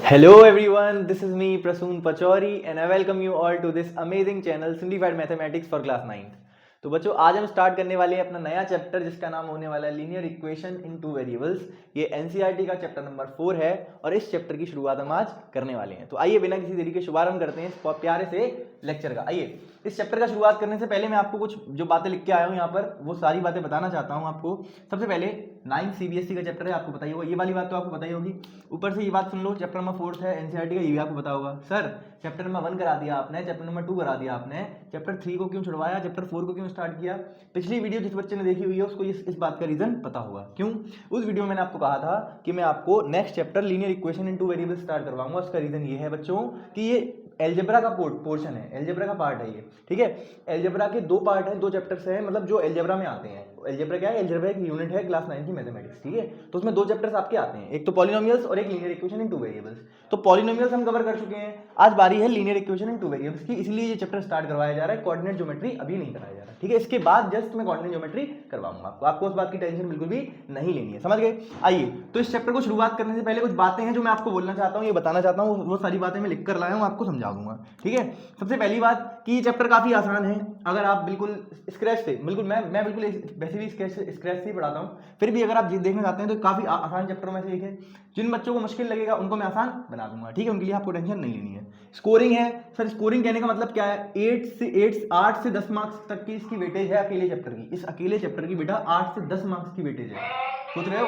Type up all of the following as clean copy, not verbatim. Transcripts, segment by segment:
Hello everyone, this is me Prasoon Pachori and I welcome you all to this amazing channel Simplified Mathematics for Class 9th। तो बच्चों आज हम start करने वाले हैं अपना नया चैप्टर जिसका नाम होने वाला है linear equation in two variables. ये एनसीईआरटी का चैप्टर नंबर 4 है और इस चैप्टर की शुरुआत हम आज करने वाले हैं। तो आइए बिना किसी देरी के शुभारंभ करते हैं इस प्यारे से लेक्चर का। आइए इस चैप्टर का शुरुआत करने से पहले मैं आपको कुछ जो बातें लिख के आया हूँ यहाँ पर वो सारी बातें बताना चाहता हूँ आपको। सबसे पहले 9 सीबीएसई का चैप्टर है, आपको पता ही होगा, ये वाली बात तो आपको पता ही होगी। ऊपर से ये बात सुन लो, चैप्टर नंबर 4 है एनसीईआरटी का, ये भी आपको पता होगा। सर चैप्टर नंबर 1 करा दिया आपने, चैप्टर नंबर 2 करा दिया आपने, चैप्टर 3 को क्यों छुड़वाया, चैप्टर 4 को क्यों स्टार्ट किया? पिछली वीडियो जिस बच्चे ने देखी हुई है उसको इस बात का रीजन पता होगा। क्यों? उस वीडियो में मैंने आपको कहा था कि मैं आपको next chapter linear equation in two variables start करवाऊंगा। उसका रीजन ये है बच्चों कि ये एलजेब्रा का पोर्शन है, एलजेब्रा का पार्ट है ये, ठीक है। एलजेब्रा के दो पार्ट हैं, दो चैप्टर्स हैं, मतलब जो एलजेब्रा में आते हैं। एलजेब्रा क्या है? एलजेब्रा एक यूनिट है क्लास 9 की मैथमेटिक्स, ठीक है। तो उसमें दो चैप्टर्स आपके आते हैं, एक तो पॉलिनोमियल्स और एक linear equation in two variables. तो पॉलिनोमियल्स हम कवर कर चुके हैं, आज बारी है linear equation in two variables की, इसलिए ये चैप्टर स्टार्ट करवाया जा रहा है। कोऑर्डिनेट ज्योमेट्री अभी नहीं कराया जा रहा, ठीक है। इसके बाद जस्ट मैं कोऑर्डिनेट ज्योमेट्री करवाऊंगा आपको उस बात की टेंशन बिल्कुल भी नहीं लेनी है, समझ गए। आइए तो इस चैप्टर को शुरुआत करने से पहले कुछ बातें हैं जो मैं आपको बोलना चाहता हूँ, ये बताना चाहता हूँ, वो सारी बातें मैं लिख कर लाया हूँ, आपको समझा दूंगा, ठीक है। सबसे पहली बात कि ये चैप्टर काफी आसान है। अगर आप बिल्कुल स्क्रैच से, बिल्कुल मैं बिल्कुल वैसे भी स्क्रैच से ही पढ़ाता हूँ, फिर भी अगर आप देखना चाहते हैं तो काफी आसान चैप्टरों में से एक है। जिन बच्चों को मुश्किल लगेगा उनको मैं आसान बना दूंगा, ठीक है। उनके लिए आपको टेंशन नहीं लेनी है। स्कोरिंग है सर, स्कोरिंग कहने का मतलब क्या है? 8 से 10 मार्क्स तक की इसकी वेटेज है अकेले चैप्टर की। इस अकेले चैप्टर की बेटा 8 से 10 मार्क्स की वेटेज है, सोच रहे हो?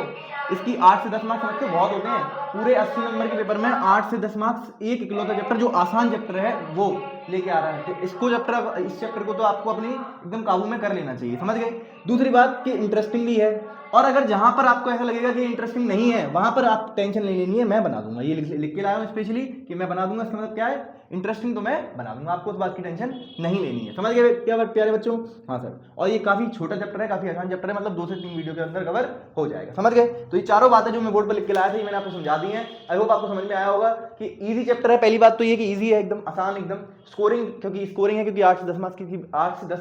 इसकी 8 से 10 मार्क्स समझते बहुत होते हैं। पूरे 80 नंबर के पेपर में 8 से 10 मार्क्स एक इकलौता चैप्टर जो आसान चैप्टर है वो लेके आ रहा है। तो इसको इस चैप्टर को तो आपको अपनी एकदम काबू में कर लेना चाहिए, समझ गए। दूसरी बात कि इंटरेस्टिंग भी है, और अगर जहां पर आपको ऐसा लगेगा कि इंटरेस्टिंग नहीं है वहां पर आप टेंशन नहीं लेनी है, मैं बना दूंगा। ये लिख के लाया हूं स्पेशली कि मैं बना दूंगा। इसका मतलब क्या है? इंटरेस्टिंग तो मैं बना दूंगा, आपको उस बात की टेंशन नहीं लेनी है, समझ गए क्या प्यारे बच्चों? हाँ सर। और ये काफी छोटा चैप्टर है, काफी आसान चैप्टर है, मतलब 2 से 3 वीडियो के अंदर कवर हो जाएगा, समझ गए। तो ये चारों बातें जो मैं बोर्ड पर लिख के लाया था ये मैंने आपको समझा दी है। आई होप आपको समझ में आया होगा कि इजी चैप्टर है। पहली बात तो ये कि इजी है, एकदम आसान, एकदम। स्कोरिंग क्योंकि स्कोरिंग है, क्योंकि 8 से 10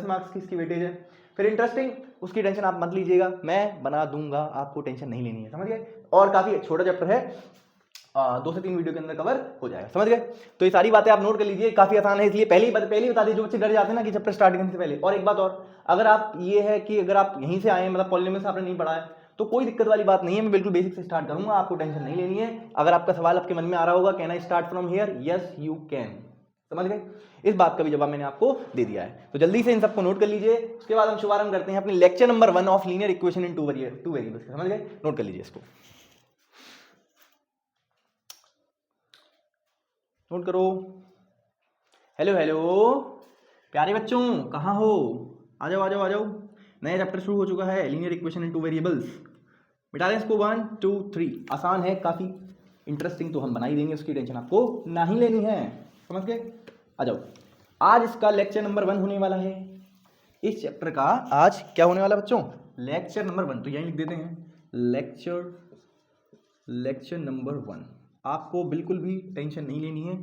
मार्क्स की इसकी वेटेज है। फिर इंटरेस्टिंग, उसकी टेंशन आप मत लीजिएगा, मैं बना दूंगा, आपको टेंशन नहीं लेनी है, समझ गए। और काफी छोटा चैप्टर है, 2 से 3 वीडियो के अंदर कवर हो जाएगा, समझ गए। तो ये सारी बातें आप नोट कर लीजिए, काफी आसान है, इसलिए पहले ही बता दीजिए। जो बच्चे डर जाते हैं ना कि चैप्टर स्टार्ट करने से पहले। और एक बात और, अगर आप ये है कि अगर आप यहीं से आए, मतलब पॉलिनोमियल्स आपने नहीं पढ़ा है, तो कोई दिक्कत वाली बात नहीं है, मैं बिल्कुल बेसिक से स्टार्ट करूंगा, आपको टेंशन नहीं लेनी है। अगर आपका सवाल आपके मन में आ रहा होगा can I start from here, yes you can, समझ गए। इस बात का भी जवाब मैंने आपको दे दिया है, तो जल्दी से इन सबको नोट कर लीजिए। उसके बाद हम शुभारंभ करते हैं अपने lecture number 1 of linear equation in two variables, समझ गए। नोट कर लीजिए इसको, नोट करो। हेलो हेलो प्यारे बच्चों, कहाँ हो? आ जाओ आ जाओ आ जाओ। नया चैप्टर शुरू हो चुका है, linear equation in two variables. मिटा दें इसको, 1 2 3। आसान है काफी, इंटरेस्टिंग तो हम बना ही देंगे, उसकी टेंशन आपको नहीं लेनी है, समझ गए। आ जाओ, आज इसका लेक्चर नंबर 1 होने वाला है। इस चैप्टर का आज क्या होने वाला बच्चों? लेक्चर नंबर 1, तो यहीं लिख देते हैं, लेक्चर नंबर 1। आपको बिल्कुल भी टेंशन नहीं लेनी है,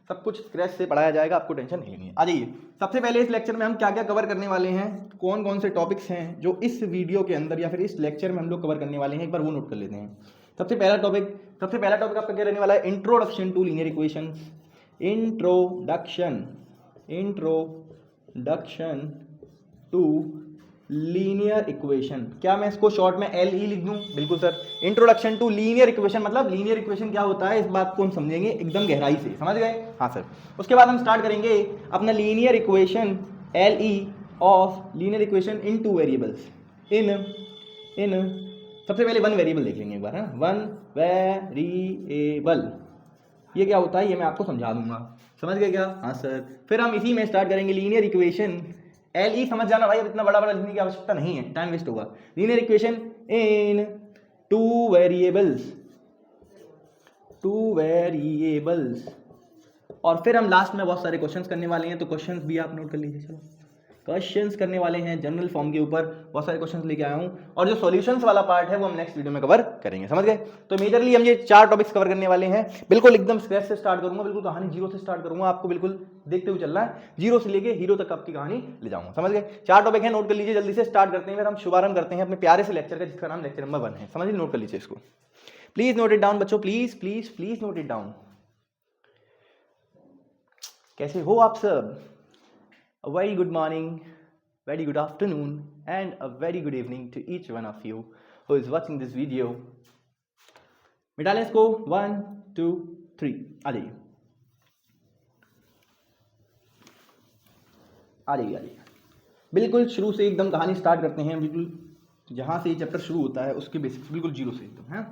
सब कुछ स्क्रैच से पढ़ाया जाएगा, आपको टेंशन नहीं लेनी है। आ जाइए, सबसे पहले इस लेक्चर में हम क्या क्या कवर करने वाले हैं, कौन कौन से टॉपिक्स हैं जो इस वीडियो के अंदर या फिर इस लेक्चर में हम लोग कवर करने वाले हैं, एक बार वो नोट कर लेते हैं। सबसे पहला टॉपिक आपका क्या रहने वाला है? Introduction to linear equations. Introduction to linear equation. क्या मैं इसको शॉर्ट में LE लिख दूं? बिल्कुल sir. Introduction to linear equation मतलब लीनियर इक्वेशन क्या होता है, इस बात को हम समझेंगे एकदम गहराई से, समझ गए? हाँ सर। उसके बाद हम स्टार्ट करेंगे अपना linear equation LE of linear equation in two variables. इन सबसे पहले 1 वेरिएबल देख लेंगे एक बार, है ना। 1 वेरिएबल ये क्या होता है ये मैं आपको समझा दूंगा, समझ गए क्या? हाँ सर। फिर हम इसी में स्टार्ट करेंगे लीनियर इक्वेशन LE, समझ जाना भाई, अब इतना बड़ा लिखने की आवश्यकता नहीं है, टाइम वेस्ट होगा। Linear equation in two variables. और फिर हम लास्ट में बहुत सारे क्वेश्चंस करने वाले हैं, तो क्वेश्चंस भी आप नोट कर लीजिए। चलो, क्वेश्चंस करने वाले हैं जनरल फॉर्म के ऊपर, बहुत सारे क्वेश्चंस लेके आया हूं, और जो सॉल्यूशंस वाला पार्ट है वो हम नेक्स्ट वीडियो में कवर करेंगे, समझ गए। तो मेजरली हम ये 4 टॉपिक्स कवर करने वाले हैं, बिल्कुल एकदम स्क्रैच से स्टार्ट करूंगा, बिल्कुल कहानी जीरो से स्टार्ट करूंगा, आपको बिल्कुल देखते हुए चलना है, जीरो से लेके हीरो तक आपकी कहानी ले जाऊंगा, समझ गए। 4 टॉपिक है, नोट कर लीजिए, जल्दी से स्टार्ट करते हैं। फिर हम शुभारंभ करते हैं अपने प्यारे से लेक्चर का, जिसका नाम लेक्चर नंबर 1 है, समझिए, नोट कर लीजिए इसको, प्लीज नोट इट डाउन बच्चों, please please please note it down. कैसे हो आप सब? A very good morning, very good afternoon and a very good evening to each one of you who is watching this video. मिटा लें इसको 1 2 3 आ जाइए आ जाइए आ जाइए। बिल्कुल शुरू से एकदम कहानी स्टार्ट करते हैं। बिल्कुल जहाँ से ये चैप्टर शुरू होता है उसके बेसिक्स बिल्कुल जीरो से एकदम है।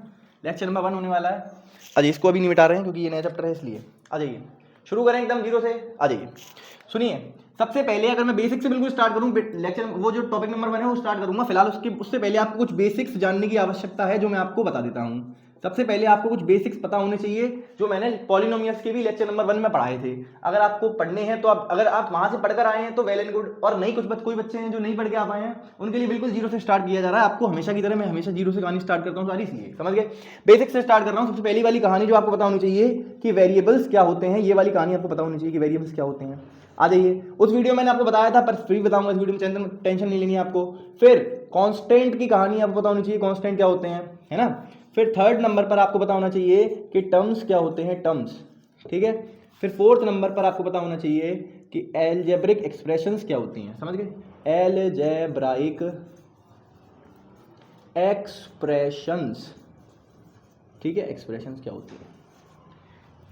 लेक्चर नंबर 1 होने वाला है। अजय इसको अभी नहीं मिटा रहे हैं क्योंकि ये नया चैप्टर है इसलिए। आ जाइए शुरू करें एकदम जीरो से। आ जाइए सुनिए, सबसे पहले अगर मैं बेसिक से बिल्कुल स्टार्ट करूं, लेक्चर वो जो टॉपिक नंबर 1 है वो स्टार्ट करूंगा। फिलहाल उससे पहले आपको कुछ बेसिक्स जानने की आवश्यकता है जो मैं आपको बता देता हूं। सबसे पहले आपको कुछ बेसिक्स पता होने चाहिए जो मैंने पॉलिनोमियल्स के भी लेक्चर नंबर 1 में पढ़ाए थे। अगर आपको पढ़ने हैं तो अगर आप वहां से पढ़कर आए हैं तो वेल एंड गुड, और नहीं कोई बच्चे हैं जो नहीं पढ़ के आ पाए हैं उनके लिए बिल्कुल जीरो से स्टार्ट किया जा रहा है। आपको हमेशा की तरह मैं हमेशा जीरो से कहानी स्टार्ट करता हूँ सारी, इसलिए समझ गए। बेसिक से स्टार्ट कर रहा हूँ। सबसे पहली वाली कहानी जो आपको पता होनी चाहिए कि वेरिएबल्स क्या होते हैं, ये वाली कहानी आपको पता होनी चाहिए कि वेरिएबल्स क्या होते हैं। आ जाइए, उस वीडियो मैंने आपको बताया था पर फ्री बताऊंगा इस वीडियो में, टेंशन नहीं लेनी है आपको। फिर कांस्टेंट की कहानी आपको पता होनी चाहिए, कांस्टेंट क्या होते हैं, है ना। फिर थर्ड नंबर पर आपको पता होना चाहिए कि टर्म्स क्या होते हैं, टर्म्स, ठीक है। फिर फोर्थ नंबर पर आपको पता होना चाहिए कि एल्जेब्रिक एक्सप्रेशंस क्या होती हैं, समझ गए। एल्जेब्राइक एक्सप्रेशंस, ठीक है, एक्सप्रेशंस क्या होती है।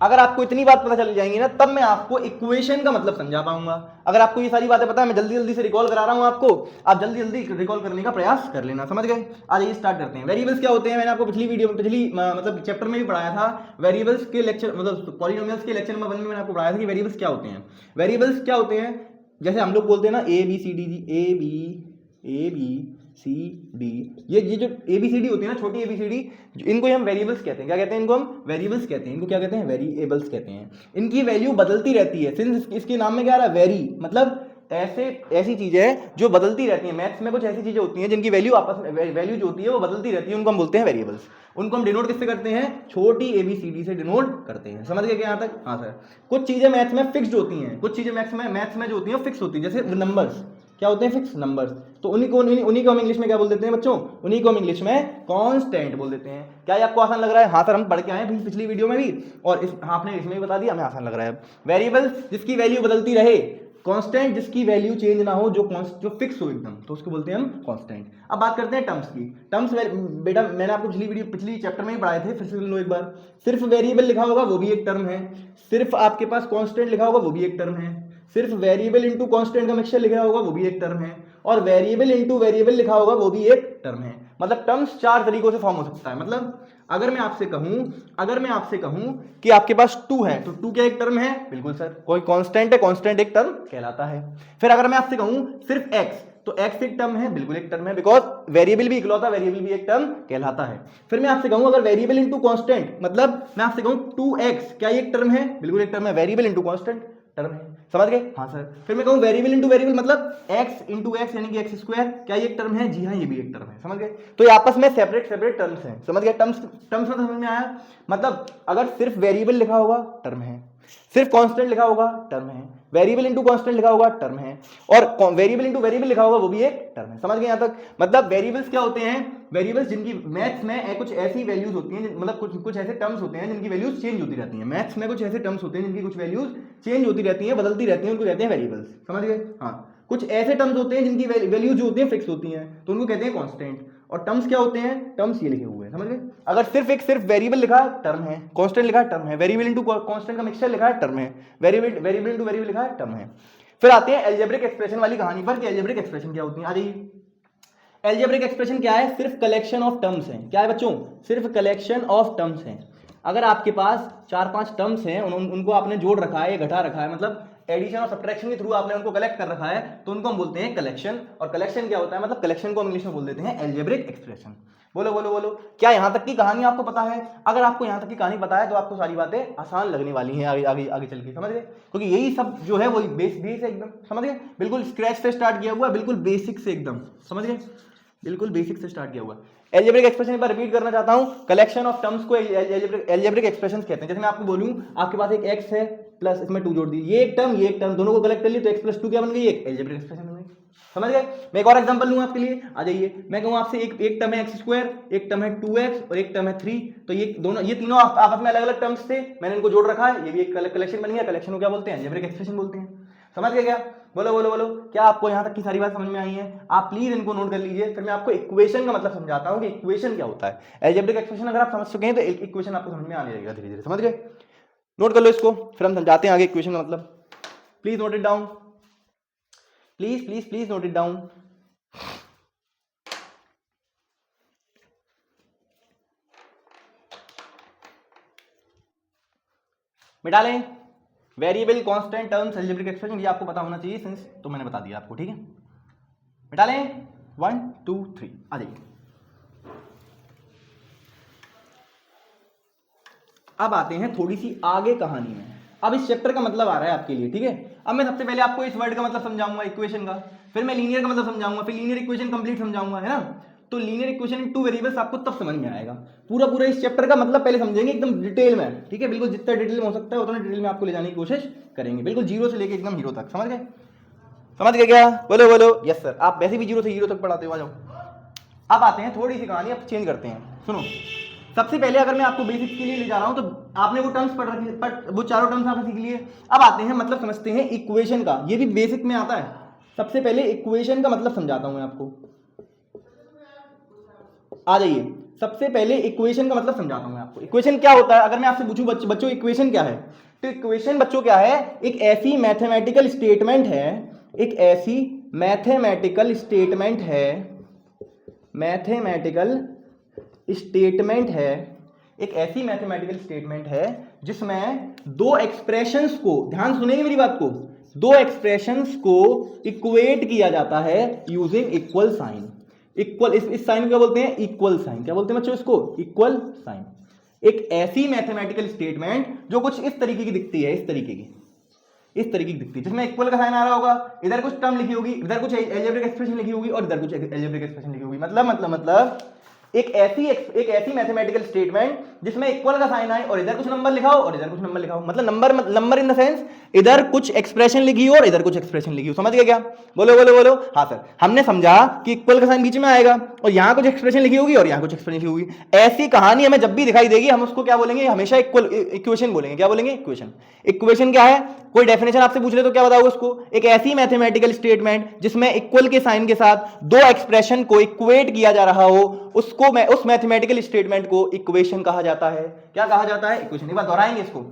अगर आपको इतनी बात पता चल जाएंगी ना तब मैं आपको इक्वेशन का मतलब समझा पाऊंगा। अगर आपको ये सारी बातें पता है, मैं जल्दी जल्दी से रिकॉल करा रहा हूं आपको, आप जल्दी जल्दी रिकॉल करने का प्रयास कर लेना, समझ गए। आज ये स्टार्ट करते हैं। वेरिएबल्स क्या होते हैं, मैंने आपको पिछली मतलब चैप्टर में भी पढ़ाया था। वेरिएबल्स के लेक्चर मतलब पॉलिनोमियल्स के लेक्चर नंबर 1 में मैंने आपको पढ़ाया था कि वेरिएबल्स क्या होते हैं। वेरिएबल्स क्या होते हैं, जैसे हम लोग बोलते हैं ना ए बी सी डी, ये जो ABCD होती है ना, छोटी ABCD, इनको हम वेरिएबल्स कहते हैं। क्या कहते हैं इनको, हम वेरिएबल्स कहते हैं। इनको क्या कहते हैं, वेरिएबल्स कहते हैं। इनकी वैल्यू बदलती रहती है, सिंस इसके नाम में क्या आ रहा है, वेरी, मतलब ऐसी चीजें हैं जो बदलती रहती हैं। मैथ्स में कुछ ऐसी चीजें होती हैं जिनकी वैल्यू आपस में वैल्यू जो होती है वो बदलती रहती है, उनको हम बोलते हैं वेरिएबल्स। उनको हम डिनोट किससे करते हैं, छोटी ABCD से डिनोट करते हैं, समझ गए क्या यहाँ तक। हाँ सर, कुछ चीजें मैथ्स में फिक्स्ड होती हैं, कुछ चीजें मैथ्स में जो होती हैं फिक्स होती है, जैसे नंबर्स क्या होते हैं, फिक्स नंबर्स। तो उन्हीं को हम इंग्लिश में क्या बोल देते हैं बच्चों, उन्हीं को हम इंग्लिश में कांस्टेंट बोल देते हैं। क्या ये आपको आसान लग रहा है? हाँ सर, हम पढ़ के आए हैं पिछली वीडियो में भी, और आपने इसमें भी बता दिया, हमें आसान लग रहा है। वेरिएबल्स जिसकी वैल्यू बदलती रहे, कांस्टेंट जिसकी वैल्यू चेंज ना हो, जो फिक्स हो एकदम, तो उसको बोलते हैं हम कांस्टेंट। अब बात करते हैं टर्म्स की। टर्म्स बेटा मैंने आपको पिछली चैप्टर में ही पढ़ाए थे, फिर से लो एक बार। सिर्फ वेरिएबल लिखा होगा वो भी एक टर्म है, सिर्फ आपके पास कांस्टेंट लिखा होगा वो भी एक टर्म है, सिर्फ वेरिएबल इंटू कांस्टेंट का मिक्सचर लिखा होगा वो भी एक टर्म है, और वेरिएबल इंटू वेरिएबल लिखा होगा वो भी एक टर्म है। मतलब टर्म्स 4 तरीकों से फॉर्म हो सकता है। मतलब अगर मैं आपसे कहूं कि आपके पास 2 है तो 2 क्या एक टर्म है, बिल्कुल सर। कोई कांस्टेंट है, कांस्टेंट एक टर्म कहलाता है। फिर अगर मैं आपसे कहूं सिर्फ x, तो x एक टर्म है, बिल्कुल एक टर्म है, बिकॉज वेरिएबल भी इकलौता वेरिएबल भी एक टर्म कहलाता है। फिर मैं आपसे कहूं अगर वेरिएबल इंटू कांस्टेंट, मतलब मैं आपसे कहूं 2x, क्या एक टर्म है, बिल्कुल एक टर्म है, वेरिएबल इंटू कांस्टेंट टर्म है, समझ गए। हाँ सर। फिर मैं कहूं वेरिएबल इंटू वेरिएबल, मतलब x इंटू एक्स यानी कि एक्स स्क्वायर, क्या ये एक टर्म है, जी हाँ ये भी एक टर्म है, समझ गए। तो ये आपस में सेपरेट टर्म्स हैं, समझ गए। टर्म्स में समझ में आया। मतलब अगर सिर्फ वेरिएबल लिखा होगा टर्म है, सिर्फ कांस्टेंट लिखा होगा टर्म है, वेरिएबल इंटू कांस्टेंट लिखा होगा टर्म है, और वेरिएबल इंटू वेरिएबल लिखा होगा वो भी एक टर्म है, समझ गए यहाँ तक। मतलब वेरिएबल्स क्या होते हैं, वेरिएबल्स जिनकी मैथ्स में कुछ ऐसी वैल्यूज होती हैं, मतलब कुछ ऐसे टर्म्स होते हैं जिनकी वैल्यूज चेंज होती रहती हैं। मैथ्स में कुछ ऐसे टर्म्स होते हैं जिनकी कुछ वैल्यूज चेंज होती रहती हैं, बदलती रहती हैं, उनको कहते हैं वेरिएबल्स, समझ गए। हाँ, कुछ ऐसे टर्म्स होते हैं जिनकी वैल्यूज जो होती हैं फिक्स होती हैं, तो उनको कहते हैं कांस्टेंट। और टर्म्स क्या होते हैं, टर्म्स ये लिखे हुए हैं, समझ गए। अगर सिर्फ वेरिएबल लिखा टर्म है, कांस्टेंट लिखा टर्म है, वेरिएबल इंटू कांस्टेंट का मिक्सचर लिखा है टर्म है, वेरिएबल इंटू वेरिएबल लिखा है टर्म है। फिर आते हैं एल्जेब्रिक एक्सप्रेशन वाली कहानी पर कि एल्जेब्रिक एक्सप्रेशन क्या होती है। आ जाइए, एल्जेब्रिक एक्सप्रेशन क्या है, सिर्फ कलेक्शन ऑफ टर्म्स है। क्या है बच्चों, सिर्फ कलेक्शन ऑफ टर्म्स है। अगर आपके पास 4-5 टर्म्स हैं, उनको आपने जोड़ रखा है या घटा रखा है, मतलब एडिशन और सब्ट्रैक्शन के थ्रू आपने उनको कलेक्ट कर रखा है, तो उनको हम बोलते हैं कलेक्शन। और कलेक्शन क्या होता है, मतलब कलेक्शन को हम इंग्लिश में बोल देते हैं एल्जेब्रिक एक्सप्रेशन। बोलो बोलो बोलो, क्या यहां तक की कहानी आपको पता है? अगर आपको यहां तक की कहानी पता है तो आपको सारी बातें आसान लगने वाली हैं आगे आगे आगे चल के, समझ गए। क्योंकि यही सब जो है वो बेस है एकदम, समझ गए। बिल्कुल स्क्रैच से स्टार्ट किया हुआ, बिल्कुल बेसिक से एकदम, समझ गए, बिल्कुल बेसिक से स्टार्ट किया हुआ। एल्जेब्रिक एक्सप्रेशन पर रिपीट करना चाहता हूं, कलेक्शन ऑफ टर्म्स को एल्जेब्रिक एक्सप्रेशन कहते हैं। जैसे मैं आपको बोलूं आपके पास एक x है प्लस इसमें 2 जोड़ दी, ये एक टर्म दोनों को कलेक्ट कर ली तो x + 2 क्या बन गई, एक एल्जेब्रिक एक्सप्रेशन बन गई। भाई, समझ गए। मैं एक और एग्जांपल लूँ आपके लिए, आ जाइए। मैं कहूँ आपसे एक टर्म है एक्स स्क्वायर, एक टर्म है 2x और एक टर्म है 3। तो ये तीनों आपस में अलग अलग टर्म्स थे, मैंने इनको जोड़ रखा है, ये भी एक कलेक्शन बन गया। कलेक्शन को क्या बोलते हैं? अलजेब्रिक एक्सप्रेशन बोलते हैं। समझ गए क्या? बोलो बोलो बोलो, क्या आपको यहाँ तक की सारी बात समझ में आई है? आप प्लीज इनको नोट कर लीजिए, फिर मैं आपको इक्वेशन का मतलब समझाता हूँ कि इक्वेशन क्या होता है। अलजेब्रिक एक्सप्रेशन अगर आप समझ चुके हैं तो इक्वेशन आपको समझ में आने लगेगा धीरे धीरे, समझ गए। नोट कर लो इसको, फिर हम समझाते हैं आगे इक्वेशन का मतलब। Please note it down, please please please note it down. मिटा लें variable constant terms algebraic expression, ये आपको पता होना चाहिए सिंस, तो मैंने बता दिया आपको, ठीक है। मिटा लें 1 2 3, आ जाइए। अब आते हैं थोड़ी सी आगे कहानी में। अब इस चैप्टर का मतलब आ रहा है आपके लिए, ठीक है। अब मैं सबसे पहले आपको इस वर्ड का मतलब समझाऊंगा इक्वेशन का, फिर मैं लीनियर का मतलब समझाऊंगा, फिर लीनियर इक्वेशन कंप्लीट समझाऊंगा, है ना। तो लीनियर इक्वेशन इन 2 वेरिएबल्स आपको तब समझ में आएगा। पूरा पूरा इस चैप्टर का मतलब पहले समझेंगे एकदम डिटेल में, ठीक है। बिल्कुल जितना डिटेल में हो सकता है उतना डिटेल में आपको ले जाने की कोशिश करेंगे, बिल्कुल जीरो से लेके एकदम हीरो तक, समझ गए? समझ गए क्या? बोलो बोलो। यस सर, आप वैसे भी जीरो से हीरो तक पढ़ाते हो, आ जाओ। अब आते हैं थोड़ी सी कहानी, अब चेंज करते हैं। सुनो, सबसे पहले अगर मैं आपको बेसिक्स के लिए ले जा रहा हूं तो आपने वो टर्म्स पढ़ रखी है, वो चारों टर्म्स आपने सीख लिए। अब आते हैं मतलब समझते हैं इक्वेशन का, ये भी बेसिक में आता है। सबसे पहले इक्वेशन का मतलब समझाता हूं मैं आपको, आ जाइए। सबसे पहले इक्वेशन का मतलब समझाता हूं मैं आपको। इक्वेशन क्या होता है? अगर मैं आपसे पूछूं बच्चों इक्वेशन क्या है, तो इक्वेशन बच्चों क्या है? एक ऐसी मैथमेटिकल स्टेटमेंट है, एक ऐसी मैथमेटिकल स्टेटमेंट है, मैथमेटिकल स्टेटमेंट है, एक ऐसी मैथमेटिकल स्टेटमेंट है जिसमें दो एक्सप्रेशंस को, ध्यान सुनेंगे मेरी बात को, दो एक्सप्रेशंस को इक्वेट किया जाता है यूजिंग इक्वल साइन। इक्वल, इस साइन को क्या बोलते हैं? Equal sign. क्या बोलते हैं बच्चों इसको? Equal sign. एक ऐसी मैथमेटिकल स्टेटमेंट जो कुछ इस तरीके की दिखती है, इस तरीके की दिखती है, जिसमें इक्वल का साइन आ रहा होगा, इधर कुछ टर्म लिखी होगी, इधर कुछ अलजेब्रिक एक्सप्रेशन लिखी होगी और इधर कुछ अलजेब्रिक एक्सप्रेशन लिखी होगी। मतलब एक ऐसी मैथमेटिकल स्टेटमेंट जिसमें इक्वल का साइन आए और इधर कुछ नंबर लिखा हो और इधर कुछ नंबर लिखा हो। मतलब नंबर इन द सेंस इधर कुछ एक्सप्रेशन लिखी हो और इधर कुछ एक्सप्रेशन लिखी हो। समझ गए क्या? बोलो बोलो बोलो। हाँ सर, हमने समझा कि इक्वल का साइन बीच में आएगा और यहां कुछ एक्सप्रेशन लिखी होगी और यहां कुछ एक्सप्रेशन लिखी होगी। ऐसी कहानी हमें जब भी दिखाई देगी हम उसको क्या बोलेंगे? हमेशा इक्वेशन बोलेंगे। क्या बोलेंगे? इक्वेशन। इक्वेशन क्या है? कोई डेफिनेशन आपसे पूछ ले तो क्या बताओगे उसको? एक ऐसी मैथमेटिकल स्टेटमेंट जिसमें इक्वल के साइन के साथ दो एक्सप्रेशन को इक्वेट किया जा रहा हो, उसको उस मैथमेटिकल स्टेटमेंट को इक्वेशन कहा जाता है। क्या कहा जाता है? इक्वेशन। एक बार दोहराएंगे इसको।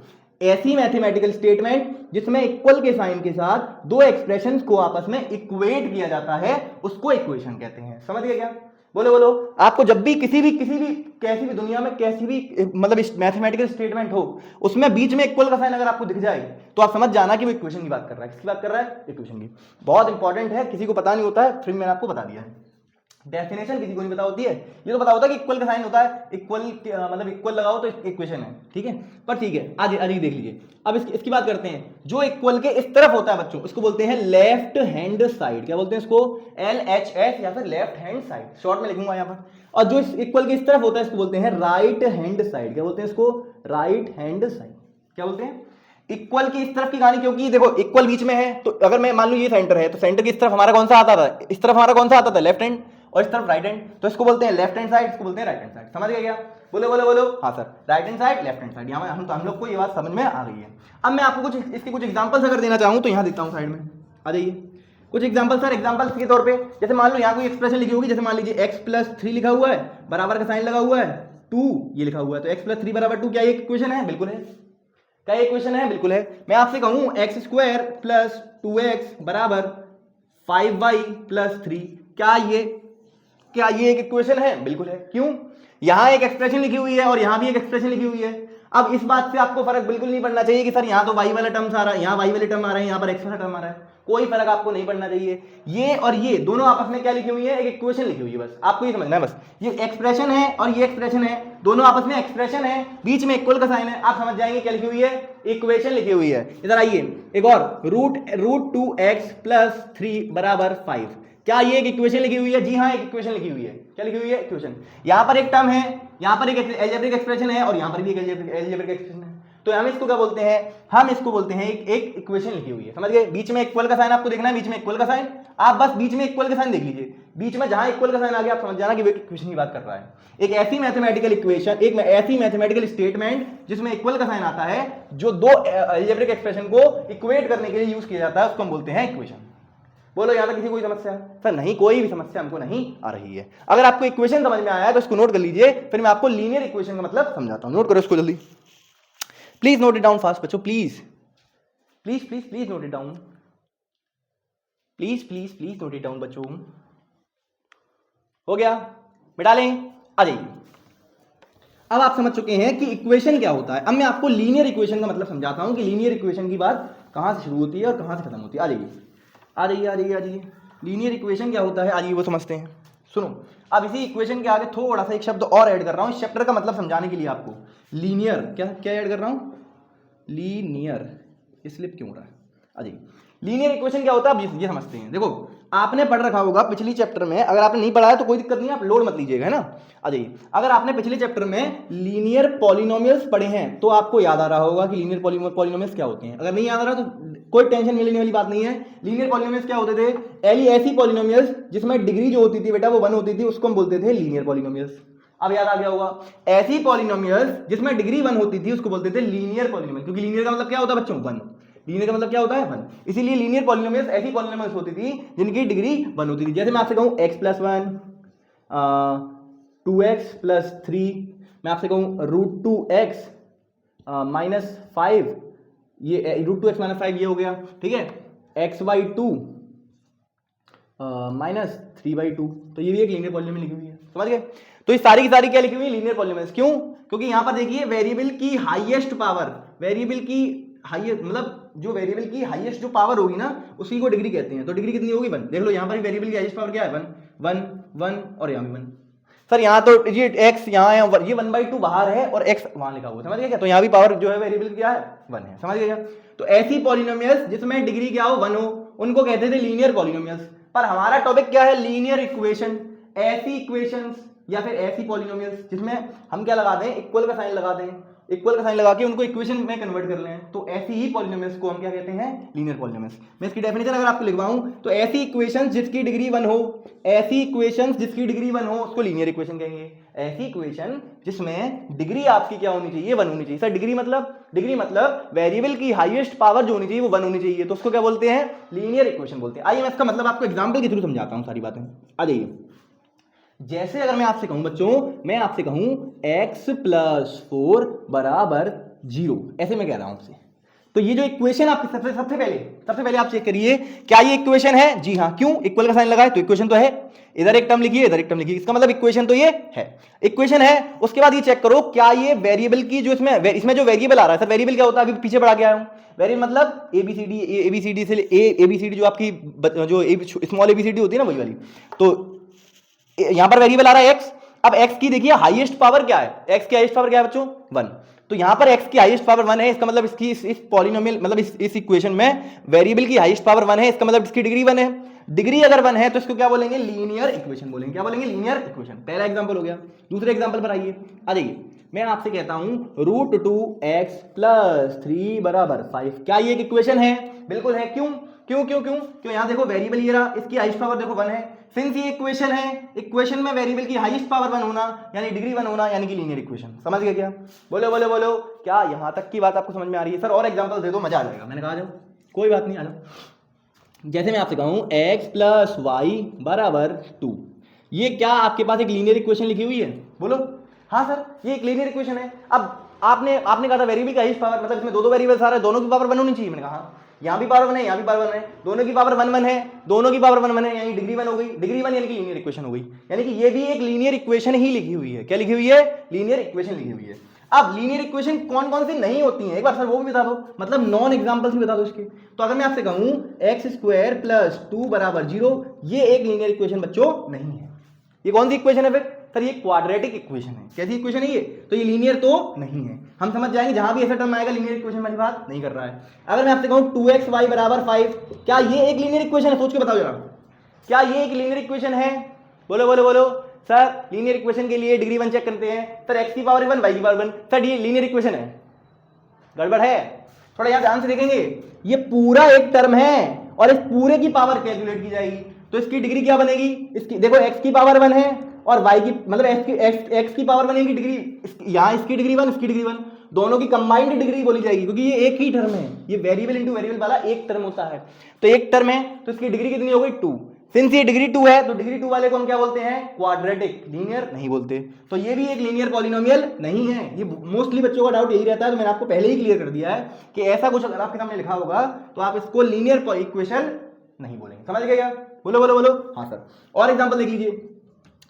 ऐसी मैथमेटिकल स्टेटमेंट जिसमें इक्वल के साइन के साथ दो एक्सप्रेशंस को आपस में इक्वेट किया जाता है, उसको इक्वेशन कहते हैं। समझ गए क्या? बोलो बोलो। आपको जब भी किसी भी कैसी भी दुनिया में कैसी भी मतलब मैथमेटिकल स्टेटमेंट हो, उसमें बीच में इक्वल का साइन अगर आपको दिख जाए तो आप समझ जाना कि वो इक्वेशन की बात कर रहा है। किसकी बात कर रहा है? इक्वेशन की। बहुत इंपॉर्टेंट है, किसी को पता नहीं होता है, फिर मैंने आपको बता दिया है। डेफिनेशन किसी को नहीं पता होती है, ये तो पता होता है कि इक्वल का साइन होता है, इक्वल मतलब इक्वल लगाओ तो इक्वेशन है, ठीक है। पर ठीक है, आज देख लीजिए। अब इसकी बात करते हैं। जो इक्वल के इस तरफ होता है बच्चों, इसको बोलते हैं लेफ्ट हैंड साइड। क्या बोलते हैं इसको? LHS या फिर लेफ्ट हैंड साइड, शॉर्ट में लिखूंगा यहाँ पर। और जो इक्वल के इस तरफ होता है इसको बोलते हैं राइट हैंड साइड। क्या बोलते हैं इसको? Right hand side. क्या बोलते हैं? इक्वल की इस तरफ की कहानी, क्योंकि देखो इक्वल बीच में है, तो अगर मैं मान लूं ये सेंटर है, तो सेंटर की इस तरफ हमारा कौन सा आता था? इस तरफ हमारा कौन सा आता था? लेफ्ट हैंड, और इस तरफ राइट हैंड, तो इसको बोलते हैं लेफ्ट हैंड साइड, इसको बोलते हैं राइट हैंड साइड। समझ गए क्या? बोलो बोलो बोलो। हाँ sir, right hand side, left hand side, यहाँ हम लोग को ये बात समझ में आ गई है। अब मैं आपको इसके कुछ एग्जांपल्स अगर देना चाहूँ तो यहाँ देता हूँ साइड में, आ जाइए। कुछ एग्जांपल सर, एग्जांपल्स के तौर पे जैसे मान लो यहाँ कोई एक्सप्रेशन लिखी होगी, जैसे मान लीजिए x+3 लिखा हुआ है, बराबर का साइन लगा हुआ है, 2 ये लिखा हुआ है, तो x+3 बराबर 2 क्या ये इक्वेशन है? बिल्कुल है। क्या ये इक्वेशन है? बिल्कुल है। मैं आपसे कहूँ x² + 2x बराबर 5y+3, क्या ये एक इक्वेशन है? बिल्कुल है। क्यों? यहां एक एक्सप्रेशन लिखी हुई है और यहां भी एक एक्सप्रेशन लिखी हुई है। अब इस बात से आपको फर्क बिल्कुल नहीं पड़ना चाहिए कि सर यहां तो y वाला टर्म्स आ रहा है, यहां y वाले टर्म आ रहे हैं, यहां पर x वाला टर्म आ रहा है। कोई फर्क आपको नहीं पड़ना चाहिए। ये और ये दोनों आपस में क्या लिखी हुई है? एक इक्वेशन लिखी हुई है। बस आपको ये समझना है, बस ये एक्सप्रेशन है और ये एक्सप्रेशन है, दोनों आपस में एक्सप्रेशन है, बीच में इक्वल का साइन है। आप समझ जाएंगे क्या लिखी हुई है? इक्वेशन लिखी हुई है। इधर आइए, एक और √2x + 3 बराबर 5, क्या ये एक इक्वेशन लिखी हुई है? जी हाँ, एक इक्वेशन लिखी हुई है। क्या लिखी हुई है? इक्वेशन। यहां पर एक टर्म है, यहां पर एक अलजेब्रिक एक्सप्रेशन है और यहां पर भी एक अलजेब्रिक एक्सप्रेशन है। तो हम इसको क्या बोलते हैं, हम इसको बोलते हैं एक इक्वेशन लिखी हुई है, समझ गए। बीच में इक्वल का साइन आपको देखना है, बीच में इक्वल का साइन, आप बस बीच में इक्वल का साइन देख लीजिए, बीच में जहां इक्वल का साइन आ गया आप समझ जाना कि वो इक्वेशन की बात कर रहा है। एक ऐसी मैथमेटिकल इक्वेशन, एक ऐसी मैथमेटिकल स्टेटमेंट जिसमें इक्वल का साइन आता है, जो दो अलजेब्रिक एक्सप्रेशन को इक्वेट करने के लिए यूज किया जाता है, उसको हम बोलते हैं इक्वेशन। बोलो यहां तक किसी कोई समस्या? सर नहीं, कोई भी समस्या हमको नहीं आ रही है। अगर आपको इक्वेशन समझ में आया है तो इसको नोट कर लीजिए, फिर मैं आपको लीनियर इक्वेशन का मतलब समझाता हूं। नोट करो इसको जल्दी, please note it down fast बच्चों, please please please please note it down, please please please note it down बच्चों। हो गया, मिटा लें, आ जाइए। अब आप समझ चुके हैं कि इक्वेशन क्या होता है। अब मैं आपको लीनियर इक्वेशन का मतलब समझाता हूं कि लीनियर इक्वेशन की बात कहां से शुरू होती है और कहां से खत्म होती है। आ जाइए आ जाइए आ जाइए आ जाइए, लीनियर इक्वेशन क्या होता है, आइए वो समझते हैं। सुनो, अब इसी इक्वेशन के आगे थोड़ा सा एक शब्द और ऐड कर रहा हूं इस चैप्टर का मतलब समझाने के लिए आपको। लीनियर, क्या क्या ऐड कर रहा हूं, लीनियर, स्लिप क्यों हो रहा है, आ जाइए। लीनियर इक्वेशन क्या होता है आप ये समझते हैं। देखो आपने पढ़ रखा होगा पिछली चैप्टर में, अगर आपने नहीं पढ़ा है तो कोई दिक्कत नहीं, आप लोड मत लीजिएगा, है ना। आ जाइए, अगर आपने पिछले चैप्टर में लीनियर पॉलिनोमियल्स पढ़े हैं तो आपको याद आ रहा होगा कि लीनियर पॉलिनोमियल्स क्या होते हैं। अगर नहीं याद आ रहा तो कोई टेंशन लेने वाली बात नहीं है। लीनियर पॉलिनोमियल्स क्या होते थे, ऐसी पॉलिनोमियल्स जिसमें डिग्री जो होती थी बेटा वो 1 होती थी, उसको हम बोलते थे लीनियर पॉलिनोमियल्स। अब याद आ गया होगा, ऐसी पॉलिनोमियल्स जिसमें डिग्री 1 होती थी उसको बोलते थे लीनियर पॉलिनोमियल, क्योंकि लीनियर का मतलब क्या होता है बच्चों, 1। लीनियर का मतलब क्या होता है, 1। इसीलिए लीनियर पॉलिनोमियल्स ऐसी पॉलिनोमियल्स होती थी जिनकी डिग्री 1 होती थी। जैसे मैं आपसे कहूं x+1, 2x+3, मैं आपसे कहूं √2x -5, ये √2x -5 ये हो गया, ठीक है। x/2 -3/2, तो ये भी एक लीनियर पॉलिनोमियल लिखी हुई है, समझ गए। तो ये सारी की सारी क्या लिखी हुई है, लीनियर पॉलिनोमियल्स। क्यों? क्योंकि यहां पर देखिए वेरिएबल की हाईएस्ट पावर, वेरिएबल की हाईएस्ट मतलब जो वेरिएबल की हाईएस्ट जो पावर होगी ना उसी को डिग्री कहते हैं। तो डिग्री कितनी होगी, 1। देख लो यहां पर वेरिएबल की हाईएस्ट पावर क्या है, 1 1 1 और यहां भी 1। सर यहाँ तो ये x यहाँ है, ये 1/2 बाहर है और x वहां लिखा हुआ, समझ गए क्या। तो यहाँ भी पावर जो है वेरिएबल क्या है, 1 है, समझ गए क्या। तो ऐसी पॉलिनोमियल्स जिसमें डिग्री क्या हो, 1 हो, उनको कहते थे लीनियर पॉलिनोमियल्स। पर हमारा टॉपिक क्या है, लीनियर इक्वेशन। ऐसी इक्वेशंस या फिर ऐसी पॉलिनोमियल्स जिसमें हम क्या लगा दें, इक्वल का साइन लगा दें, इक्वल का साइन लगा के उनको इक्वेशन में कन्वर्ट कर लें, तो ऐसी ही पॉलिनोमियल्स को हम क्या कहते हैं, लीनियर पॉलिनोमियल्स। मैं इसकी डेफिनेशन अगर आपको लिखवाऊं तो ऐसी इक्वेशंस जिसकी डिग्री 1 हो, ऐसी इक्वेशंस जिसकी डिग्री 1 हो उसको लीनियर इक्वेशन कहेंगे। ऐसी इक्वेशन जिसमें डिग्री आपकी क्या होनी चाहिए, 1 होनी चाहिए। सर डिग्री मतलब वेरिएबल की हाईएस्ट पावर जो होनी चाहिए वो 1 होनी चाहिए, तो उसको क्या बोलते हैं, लीनियर इक्वेशन बोलते हैं। आइए मैं इसका मतलब आपको एग्जांपल के थ्रू समझाता हूं सारी बातें। आ जाइए, जैसे अगर मैं आपसे कहूं बच्चों, मैं आपसे कहूं x+4 = 0, ऐसे मैं कह रहा हूं आपसे, तो ये जो इक्वेशन आपकी सबसे पहले आप चेक करिए, क्या ये इक्वेशन है? जी हाँ। क्यों? इक्वल का साइन लगाए तो इक्वेशन तो है। इधर एक टर्म लिखिए, इधर एक टर्म लिखिए, इसका मतलब इक्वेशन तो ये है, इक्वेशन है। उसके बाद ये चेक करो क्या ये वेरिएबल की जो इसमें जो वेरिएबल आ रहा है, सर वेरिएबल क्या होता है, अभी पीछे बढ़ा के आया हूं। वेरिएबल मतलब एबीसीडी से एबीसीडी जो आपकी जो स्मॉल एबीसीडी होती है ना वही वाली। तो यहां पर वेरिएबल आ रहा है x। अब x की देखिए हाईएस्ट पावर क्या है, x की हाईएस्ट पावर क्या है बच्चों, 1। तो यहां पर x की हाईएस्ट पावर 1 है, इसका मतलब इसकी इस पॉलिनोमियल मतलब इस इक्वेशन में वेरिएबल की हाईएस्ट पावर 1 है, इसका मतलब इसकी डिग्री 1 है। डिग्री अगर 1 है तो इसको क्या बोलेंगे, लीनियर इक्वेशन बोलेंगे। क्या बोलेंगे, लीनियर इक्वेशन। पहला एग्जांपल हो गया। दूसरे एग्जांपल पर आइए, आ जाइए। मैं आपसे कहता हूं √2x+3 = 5, क्या ये एक इक्वेशन है? बिल्कुल है। क्यों? क्यों यहां देखो वेरिएबल ये रहा, इसकी हाईएस्ट पावर देखो 1 है। सिंस ये इक्वेशन है, इक्वेशन में वेरिएबल की हाईएस्ट पावर 1 होना यानी डिग्री 1 होना यानी कि लीनियर इक्वेशन। समझ गए क्या? बोलो क्या यहां तक की बात आपको समझ में आ रही है? सर और एग्जांपल दे दो, मजा आ जाएगा। मैंने कहा जाओ, कोई बात नहीं, आ जाओ। जैसे मैं आपसे कहूं x+y = 2, ये क्या आपके पास एक लीनियर इक्वेशन लिखी हुई है? बोलो हाँ सर ये एक लीनियर इक्वेशन है। अब आपने कहा था वेरिएबल का हाईएस्ट पावर मतलब इसमें दो वेरिएबल्स आ रहे हैं, दोनों की पावर 1 होनी चाहिए। मैंने कहा यहाँ भी पावर 1 है, यहाँ भी पावर 1 है, दोनों की पावर 1 1 है, दोनों की पावर 1 1 है, यानी डिग्री 1 हो गई। डिग्री 1 यानी कि लीनियर इक्वेशन हो गई, यानी कि ये भी एक लीनियर इक्वेशन ही लिखी हुई है। क्या लिखी हुई है? लीनियर इक्वेशन लिखी हुई है। अब लीनियर इक्वेशन कौन कौन सी नहीं होती हैं एक बार सर वो भी बता दो, मतलब नॉन एग्जांपल्स भी बता दो इसके। तो अगर मैं आपसे कहूं x² + 2 = 0, ये एक लीनियर इक्वेशन बच्चों नहीं है। ये कौन सी इक्वेशन है फिर? सर ये क्वाड्रेटिक इक्वेशन है। कैसी इक्वेशन है ये? तो ये लीनियर तो नहीं है। हम समझ जाएंगे जहां भी ऐसा टर्म आएगा लीनियर इक्वेशन वाली बात नहीं कर रहा है। अगर मैं आपसे कहूं 2xy = 5, क्या ये एक लीनियर इक्वेशन है? सोच के बताओ जरा, क्या ये एक लीनियर इक्वेशन है? बोलो सर लीनियर इक्वेशन के लिए डिग्री 1 चेक करते हैं। सर x की पावर 1 y की पावर 1, सर ये लीनियर इक्वेशन है। गड़बड़ है? थोड़ा यहाँ ध्यान से देखेंगे, ये पूरा एक टर्म है और इस पूरे की पावर कैलकुलेट की जाएगी, तो इसकी डिग्री क्या बनेगी? इसकी देखो x की पावर 1 है और y की मतलब x की पावर बनेगी डिग्री, यहाँ इसकी डिग्री 1, इसकी डिग्री 1, दोनों की कंबाइंड डिग्री बोली जाएगी, क्योंकि ये एक ही टर्म है, ये वेरिएबल इंटू वेरिएबल वाला एक टर्म होता है। तो एक टर्म है तो इसकी डिग्री कितनी हो गई? 2। सिंस ये डिग्री 2 है तो डिग्री 2 वाले को हम क्या बोलते हैं? क्वाड्रेटिक, लीनियर नहीं बोलते। तो ये भी एक लीनियर पॉलिनोमियल नहीं है। ये मोस्टली बच्चों का डाउट यही रहता है, तो मैंने आपको पहले ही क्लियर कर दिया है कि ऐसा कुछ अगर आपके सामने लिखा होगा तो आप इसको लीनियर इक्वेशन नहीं बोलेंगे। समझ गए क्या? बोलो बोलो बोलो। हाँ सर। और एग्जांपल देख लीजिए,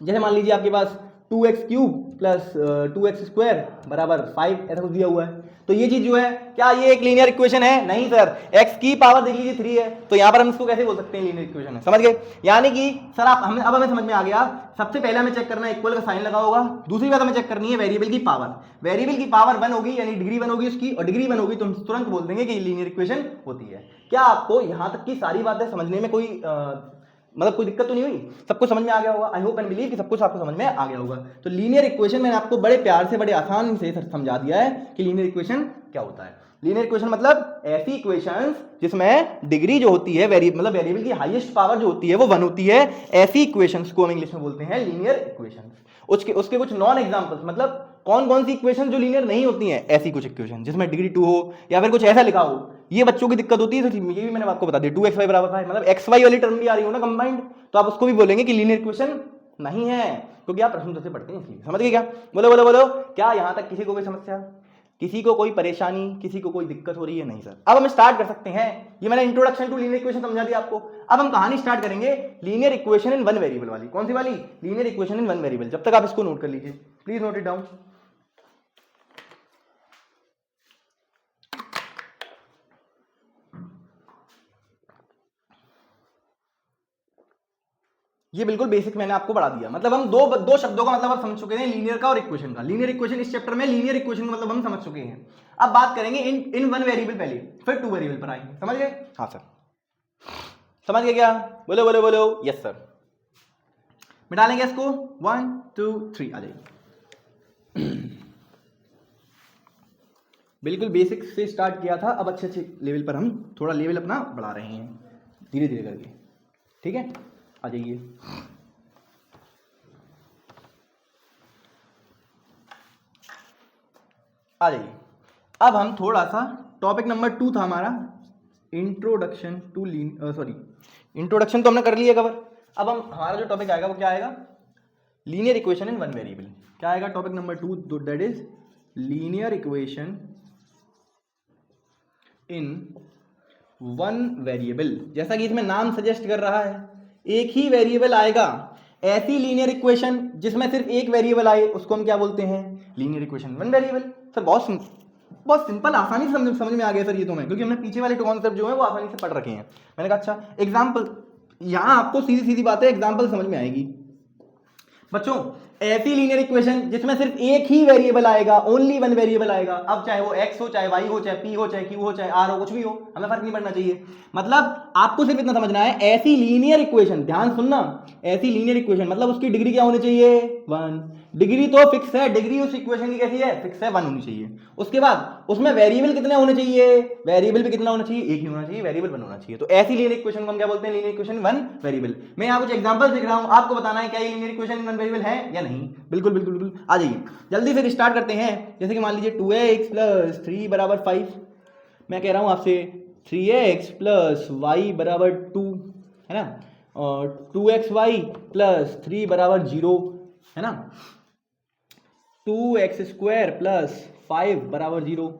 जैसे मान लीजिए आपके पास 2x cube plus 2x square बराबर 5 ऐसा कुछ दिया हुआ है, तो ये चीज जो है क्या ये एक लीनियर इक्वेशन है? नहीं सर, x की पावर देख लीजिए 3 है, तो यहाँ पर हम इसको कैसे बोल सकते हैं? लीनियर इक्वेशन है। समझ गए? यानी कि सर आप हमें समझ में आ गया। सबसे पहले हमें चेक करना है इक्वल का साइन लगा होगा, दूसरी बात हमें चेक करनी है वेरिएबल की पावर। वेरिएबल की पावर 1 होगी यानी डिग्री 1 होगी उसकी, और डिग्री 1 होगी तो हम तुरंत बोल देंगे कि लीनियर इक्वेशन होती है। क्या आपको यहाँ तक की सारी बातें समझने में कोई मतलब कोई दिक्कत तो नहीं हुई? सबको समझ में आ गया होगा? आई होप एंड बिलीव कि सब कुछ आपको समझ में आ गया होगा। तो लीनियर इक्वेशन मैंने आपको बड़े प्यार से बड़े आसान से समझा दिया है कि लीनियर इक्वेशन क्या होता है। लीनियर इक्वेशन मतलब ऐसी इक्वेशंस जिसमें डिग्री जो होती है मतलब वेरिएबल की हाईएस्ट पावर जो होती है वो 1 होती है, ऐसी इक्वेशंस को हम इंग्लिश में बोलते हैं लीनियर इक्वेशंस। उसके कुछ नॉन एग्जांपल्स, मतलब कौन कौन सी इक्वेशन जो लीनियर नहीं होती हैं, ऐसी कुछ इक्वेशन जिसमें डिग्री 2 हो या फिर कुछ ऐसा लिखा हो, ये बच्चों की दिक्कत होती है। तो ये भी मैंने आपको बता दिया, 2xy बराबर 5, मतलब xy वाली टर्म भी आ रही हो ना कंबाइंड, तो आप उसको भी बोलेंगे कि लीनियर इक्वेशन नहीं है, क्योंकि आप प्रश्न से पढ़ते हैं इसलिए। समझ गए क्या? बोलो बोलो बोलो। क्या यहाँ तक किसी को कोई समस्या, किसी को कोई परेशानी, किसी को कोई दिक्कत हो रही है? नहीं सर। अब हम स्टार्ट कर सकते हैं। ये मैंने इंट्रोडक्शन टू लीनियर इक्वेशन समझा दिया आपको। अब हम कहानी स्टार्ट करेंगे लीनियर इक्वेशन इन 1 वेरिएबल वाली। कौन सी वाली? लीनियर इक्वेशन इन 1 वेरिएबल। जब तक आप इसको नोट कर लीजिए, प्लीज नोट इट डाउन। ये बिल्कुल बेसिक मैंने आपको बढ़ा दिया, मतलब हम दो शब्दों का मतलब आप समझ चुके हैं, लीनियर का और इक्वेशन का। लीनियर इक्वेशन इस चैप्टर में, लीनियर इक्वेशन का मतलब हम समझ चुके हैं। अब बात करेंगे इन 1 वेरिएबल पहले, फिर 2 वेरिएबल पर आएंगे। समझ गए? हाँ सर। समझ गए क्या? बोलो बोलो बोलो। Yes sir. मिटा लेंगे इसको। 1 2 3 आ जाइए। बिल्कुल बेसिक से स्टार्ट किया था, अब अच्छे अच्छे लेवल पर हम थोड़ा लेवल अपना बढ़ा रहे हैं धीरे धीरे करके। ठीक है, आ जाइए। आ जाइए। अब हम थोड़ा सा टॉपिक नंबर 2 था हमारा, इंट्रोडक्शन टू इंट्रोडक्शन तो हमने कर लिया कवर। अब हम हमारा जो टॉपिक आएगा वो क्या आएगा? लीनियर इक्वेशन इन 1 वेरिएबल। क्या आएगा topic number 2? That is linear equation in 1 variable. जैसा कि इसमें नाम सजेस्ट कर रहा है, एक ही वेरिएबल आएगा। ऐसी लीनियर इक्वेशन जिसमें सिर्फ एक वेरिएबल आए उसको हम क्या बोलते हैं? Linear equation 1 variable. सर बहुत सिंपल, आसानी से समझ में आ गया सर ये तो मैं, क्योंकि हमने पीछे वाले कॉन्सेप्ट जो है वो आसानी से पढ़ रखे हैं। मैंने कहा अच्छा एग्जाम्पल, यहां आपको सीधी सीधी बातें एग्जाम्पल समझ में आएगी। बच्चों ऐसी लीनियर इक्वेशन जिसमें सिर्फ एक ही वेरिएबल आएगा, ओनली 1 वेरिएबल आएगा। अब चाहे वो x हो, चाहे y हो, चाहे p हो, चाहे q हो, चाहे r हो, कुछ भी हो, हमें फर्क नहीं पड़ना चाहिए। मतलब आपको सिर्फ इतना समझना है, ऐसी लीनियर इक्वेशन, ध्यान सुनना, ऐसी लीनियर इक्वेशन मतलब उसकी डिग्री क्या होनी चाहिए? 1। डिग्री तो फिक्स है, डिग्री उस इक्वेशन की कैसी है? फिक्स है, 1 होनी चाहिए। उसके बाद उसमें वेरिएबल कितने होने चाहिए? वेरिएबल भी कितना होना चाहिए? एक ही होना चाहिए, वेरिएबल 1 होना चाहिए। तो ऐसी लीनियर इक्वेशन को हम क्या बोलते हैं? Linear equation 1 variable. मैं यहाँ कुछ एग्जांपल लिख रहा हूँ, आपको बताना है क्या ये लीनियर इक्वेशन 1 वेरिएबल है या नहीं। बिल्कुल बिल्कुल बिल्कुल। आ जाइए जल्दी से स्टार्ट करते हैं। जैसे कि मान लीजिए 2x + 3 = 5। मैं कह रहा हूँ आपसे 3x + y = 2, है ना, और 2xy + 3 = 0, है ना, 2x² + 5 = 0।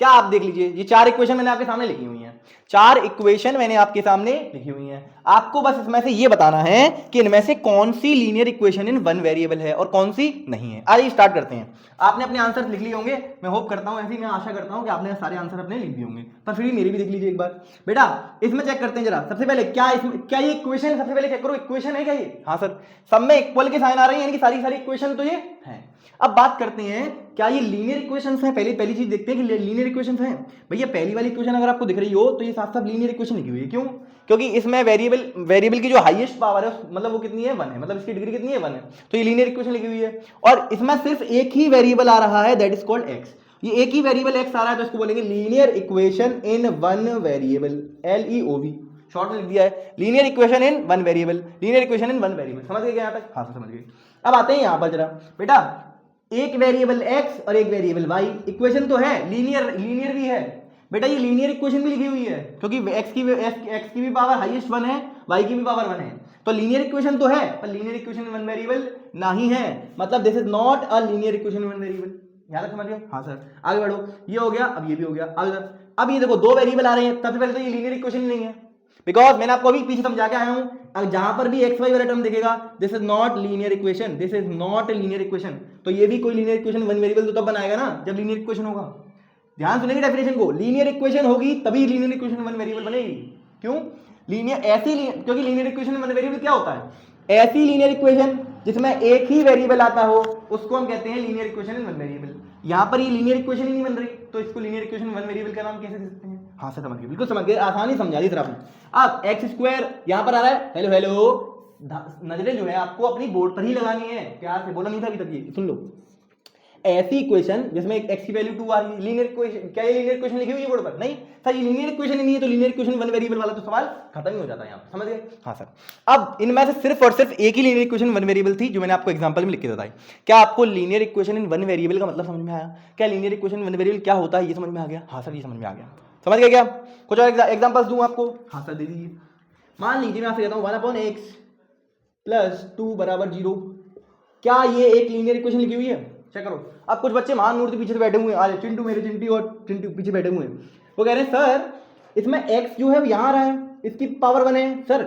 क्या आप देख लीजिए, ये 4 इक्वेशन मैंने आपके सामने लिखी हुई हैं। 4 इक्वेशन मैंने आपके सामने लिखी हुई हैं। आपको बस इसमें से ये बताना है कि इनमें से कौन सी लीनियर इक्वेशन इन 1 वेरिएबल है और कौन सी नहीं है। आइए स्टार्ट करते हैं। आपने अपने आंसर लिख लिए होंगे, मैं होप करता हूं, ऐसी मैं आशा करता हूं कि आपने सारे आंसर अपने लिख दिए होंगे, पर फिर भी मेरे भी देख लीजिए एक बार। बेटा इसमें चेक करते हैं जरा, सबसे पहले क्या ये इक्वेशन, सबसे पहले चेक करो इक्वेशन है क्या ये? हाँ सर, सब में इक्वल के साइन आ रहे हैं, यानी कि सारी इक्वेशन तो ये है। अब बात करते हैं क्या ये लीनियर इक्वेशंस हैं। पहली चीज देखते हैं कि लीनियर इक्वेशंस हैं। भैया पहली वाली इक्वेशन अगर आपको दिख रही हो तो ये साथ साथ लीनियर इक्वेशन लिखी हुई है। क्यों? क्योंकि इसमें वेरिएबल की जो हाईएस्ट पावर है मतलब वो कितनी है? 1 है, मतलब इसकी डिग्री कितनी है? 1 है, तो ये लीनियर इक्वेशन लिखी हुई है। और इसमें सिर्फ एक ही वेरिएबल आ रहा है, दैट इज कॉल्ड x। ये एक ही वेरिएबल एक्स आ रहा है तो इसको बोलेंगे linear equation in one variable, LEOV short में लिख दिया है, linear equation in one variable, linear equation in one variable. समझ गए क्या यहाँ तक? हाँ समझ गए। अब आते हैं यहाँ पर जरा बेटा, एक वेरिएबल x और एक वेरिएबल y, इक्वेशन तो है लीनियर, लीनियर भी है बेटा, ये लीनियर इक्वेशन भी लिखी हुई है क्योंकि x की भी पावर हाईएस्ट 1 है, y की भी पावर 1 है, तो लीनियर इक्वेशन तो है पर linear equation in one variable नहीं है, मतलब this is not a linear equation in one variable. याद रख, समझ गए? हाँ सर। आगे बढ़ो, ये हो गया, अब ये भी हो गया। आगे अब ये देखो दो वेरिएबल आ रहे हैं, सबसे पहले तो ये लीनियर इक्वेशन ही नहीं है, बिकॉज मैंने आपको अभी पीछे समझा के आया हूं, अब जहां पर भी एक्स वाई वाला टर्म दिखेगा this is not linear equation, this is not a linear equation. तो ये भी कोई लीनियर इक्वेशन वन वेरिएबल तो तब बनाएगा ना जब लीनियर इक्वेशन होगा। ध्यान सुनेंगे डेफिनेशन को, लीनियर इक्वेशन होगी तभी लीनियर इक्वेशन वन वेरिएबल बनेगी। क्यों? लीनियर ऐसी, क्योंकि लीनियर इक्वेशन वन वेरिएबल क्या होता है? ऐसी लीनियर इक्वेशन जिसमें एक ही वेरिएबल आता हो उसको हम कहते हैं linear equation in one variable. यहां पर ये लीनियर इक्वेशन ही नहीं बन रही तो इसको लीनियर इक्वेशन वन वेरिएबल का नाम कैसे दे सकते हैं? हाँ सर समझ गए, बिल्कुल समझ गए, आसानी समझा दी सर आपने। अब एक्स स्क्वायर यहां पर आ रहा है, हेलो हेलो, नजरें जो है आपको अपनी बोर्ड पर ही लगानी है, प्यार से बोला नहीं था अभी तक, ये सुन लो। ऐसी इक्वेशन जिसमें एक्स की वैल्यू 2 आ रही है, लीनियर इक्वेशन, क्या ये लीनियर इक्वेशन लिखी हुई है बोर्ड पर? नहीं सर, ये लीनियर इक्वेशन ही नहीं है, तो लीनियर इक्वेशन वन वेरिएबल वाला तो सवाल खत्म ही हो जाता है यहाँ, समझ गए? हाँ सर। अब इनमें से सिर्फ और सिर्फ एक ही लीनियर इक्वेशन वन वेरिएबल थी जो मैंने आपको एग्जांपल में लिख के बताई। क्या आपको linear equation in one variable का मतलब समझ में आया? क्या लीनियर इक्वेशन वन वेरिएबल क्या होता है ये समझ में आ गया? हाँ सर ये समझ में आ गया। समझ गए क्या? कुछ और एग्जांपल्स दूं आपको? हाँ सर दे दीजिए। मान लीजिए मैं आपसे कहता हूँ 1/x प्लस 2 बराबर 0, क्या ये एक लीनियर इक्वेशन लिखी हुई है? चेक करो। अब कुछ बच्चे महान मूर्ति पीछे बैठे हुए हैं, आज चिंटू, मेरे चिंटी और चिंटू पीछे बैठे हुए हैं, वो कह रहे हैं सर इसमें x जो है यहाँ आ रहा है, इसकी पावर 1 है। सर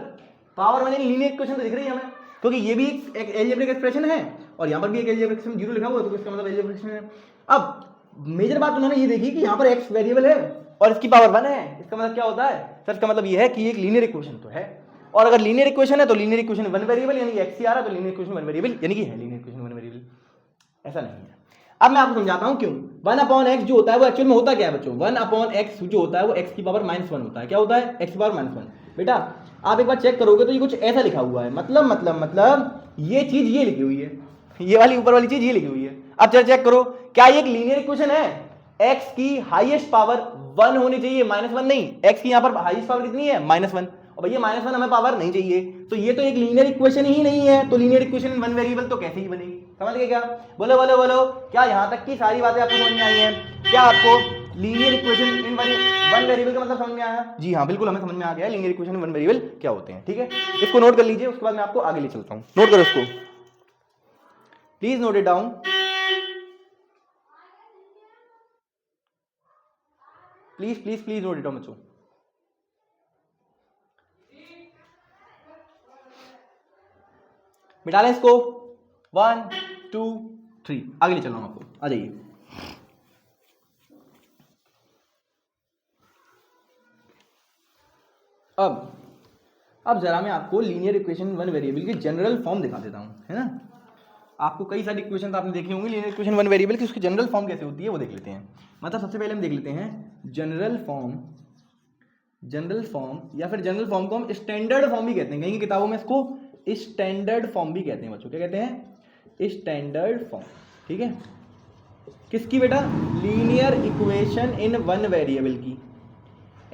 पावर 1 लीनियर इक्वेशन तो दिख रही है हमें, क्योंकि ये भी एक अलजेब्रिक एक्सप्रेशन है और यहाँ पर भी एक अलजेब्रिक एक्सप्रेशन 0 लिखा हुआ है, तो इसका मतलब अलजेब्रिक एक्सप्रेशन है। अब मेजर बात उन्होंने ये देखी कि यहाँ पर x वेरिएबल है और इसकी पावर 1 है, इसका मतलब क्या होता है? सर इसका मतलब ये है कि एक लीनियर इक्वेशन तो है, और अगर लीनियर इक्वेशन है तो लीनियर इक्वेशन वन वेरिएबल यानी कि x ही आ रहा है, तो लीनियर इक्वेशन वन वेरिएबल यानी कि है लीनियर इक्वेशन वन वेरिएबल। ऐसा नहीं है। अब मैं आपको समझाता हूं क्यों। 1/x जो होता है वो एक्चुअल में होता क्या है बच्चों? 1/x जो होता है वो x की पावर -1 होता है। क्या होता है? x की पावर -1। बेटा आप एक बार चेक करोगे तो ये कुछ ऐसा लिखा हुआ है, मतलब ये चीज ये लिखी हुई है, ये वाली ऊपर वाली चीज ये लिखी हुई है। अब चल चेक करो, क्या ये एक लीनियर इक्वेशन है? x की हाईएस्ट पावर 1 होनी चाहिए, -1 नहीं। x की यहाँ पर हाईएस्ट पावर कितनी है? -1, और भैया -1 हमें पावर नहीं चाहिए, तो ये तो एक लीनियर इक्वेशन ही नहीं है, तो लीनियर इक्वेशन वन वेरिएबल तो कैसे ही बनेगी? समझ गए क्या? बोलो बोलो बोलो, क्या यहाँ तक की सारी बातें आपको समझ में आई हैं? क्या आपको linear equation in one variable का मतलब समझ में आया? जी हाँ बिल्कुल, हमें समझ में आ गया लीनियर इक्वेशन वन वेरिएबल क्या होते हैं। ठीक है, इसको नोट कर लीजिए, उसके बाद मैं आपको आगे ले चलता हूँ। नोट करो इसको, please note it down. Please please please note it down बच्चों। मिटा लें इसको, 1 2 3, आगे ले चल रहा हूं आपको, आ जाइए। अब जरा मैं आपको लीनियर इक्वेशन वन वेरिएबल की जनरल फॉर्म दिखा देता हूं, है ना। आपको कई सारी इक्वेशन आपने देखी होंगी लीनियर इक्वेशन वन वेरिएबल की, उसकी जनरल फॉर्म कैसे होती है वो देख लेते हैं। मतलब सबसे पहले हम देख लेते हैं जनरल फॉर्म या फिर जनरल फॉर्म को हम स्टैंडर्ड फॉर्म भी कहते हैं, कहीं किताबों में इसको स्टैंडर्ड फॉर्म भी कहते हैं बच्चों। क्या कहते हैं? Standard form. ठीक है, किसकी बेटा? Linear equation in one variable की,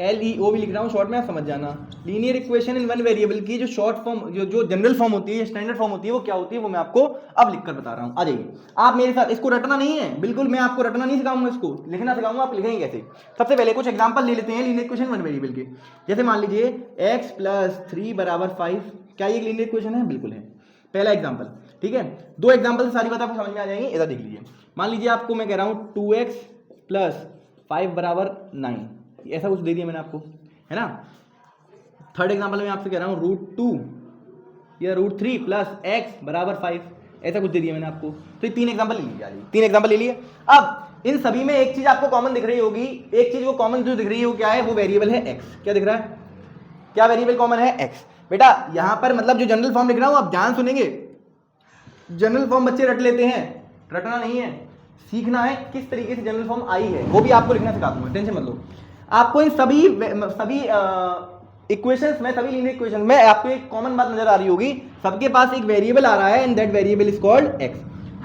LEO भी लिख रहा हूं शॉर्ट में, आप समझ जाना। Linear equation in one variable की जो शॉर्ट फॉर्म, जो जनरल फॉर्म होती है, स्टैंडर्ड फॉर्म होती है, वो क्या होती है वो मैं आपको अब लिखकर बता रहा हूं। आ जाइए आप मेरे साथ, इसको रटना नहीं है बिल्कुल, मैं आपको रटना नहीं सिखाऊंगा, इसको लिखना सिखाऊंगा। आप लिखेंगे कैसे? सबसे पहले कुछ एग्जांपल ले लेते हैं लीनियर इक्वेशन वन वेरिएबल के। जैसे मान लीजिए x + 3 = 5, क्या ये लीनियर इक्वेशन है? बिल्कुल है। पहला एग्जांपल, ठीक है। दो एग्जांपल से सारी बात आपको समझ में आ जाएंगी। इधर देख लीजिए, मान लीजिए आपको मैं कह रहा हूं 2x + 5 = 9, ऐसा कुछ दे दिया मैंने आपको, है ना। थर्ड एग्जांपल में आपसे कह रहा हूं √2 या √3 + x = 5, ऐसा कुछ दे दिया मैंने आपको। तो ये तीन एग्जांपल ले लीजिए, 3 एग्जांपल ले लिए। अब इन सभी में एक चीज आपको कॉमन दिख रही होगी, एक चीज वो कॉमन जो दिख रही है वो क्या है? वो वेरिएबल है x। क्या दिख रहा है? क्या वेरिएबल कॉमन है? x। बेटा यहां पर मतलब जो जनरल फॉर्म लिख रहा हूं आप ध्यान सुनेंगे, जनरल फॉर्म बच्चे रट लेते हैं, रटना नहीं है, सीखना है किस तरीके से जनरल फॉर्म आई है, वो भी आपको लिखना सिखा दूंगा, टेंशन मत लो। आपको इन सभी इक्वेशंस में, सभी लीनियर इक्वेशंस में आपको एक कॉमन बात नजर आ रही होगी, सबके पास एक वेरिएबल आ रहा है and that variable is called x।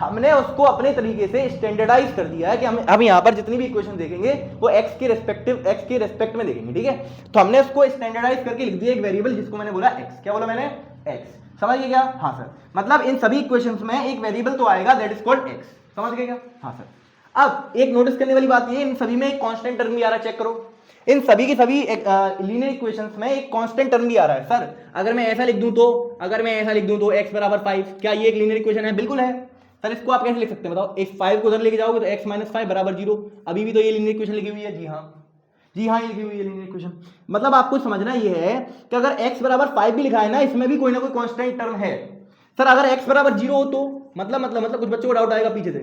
हमने उसको अपने तरीके से स्टैंडर्डाइज कर दिया है कि हम यहाँ पर जितनी भी इक्वेशन देखेंगे वो x के रेस्पेक्ट में देखेंगे, ठीक है। तो हमने उसको स्टैंडर्डाइज करके लिख दिया एक वेरिएबल जिसको मैंने बोला x। क्या बोला मैंने? x। समझ गए क्या? हाँ सर। मतलब इन सभी इक्वेशंस में एक वेरिएबल तो आएगा दैट इज कॉल्ड x। समझ गए क्या? हाँ सर। अब एक नोटिस करने वाली बात ये, इन सभी में एक कांस्टेंट टर्म भी आ रहा है, चेक करो। इन सभी की सभी लीनियर इक्वेशंस में एक कांस्टेंट टर्म भी आ रहा है। सर अगर मैं ऐसा लिख दूं तो x बराबर 5, क्या ये एक लीनियर इक्वेशन है? बिल्कुल है। सर इसको आप कैसे लिख सकते हैं बताओ? इस 5 को उधर लेके जाओगे तो x माइनस 5 बराबर 0। अभी भी तो ये लीनियर इक्वेशन लिखी हुई है। जी हाँ ये लिखी हुई है लीनियर इक्वेशन। मतलब आपको समझना ये है कि अगर x बराबर 5 भी लिखा है ना, इसमें भी कोई ना कोई कांस्टेंट टर्म है। सर अगर x बराबर 0 हो तो मतलब कुछ बच्चों को डाउट आएगा पीछे से,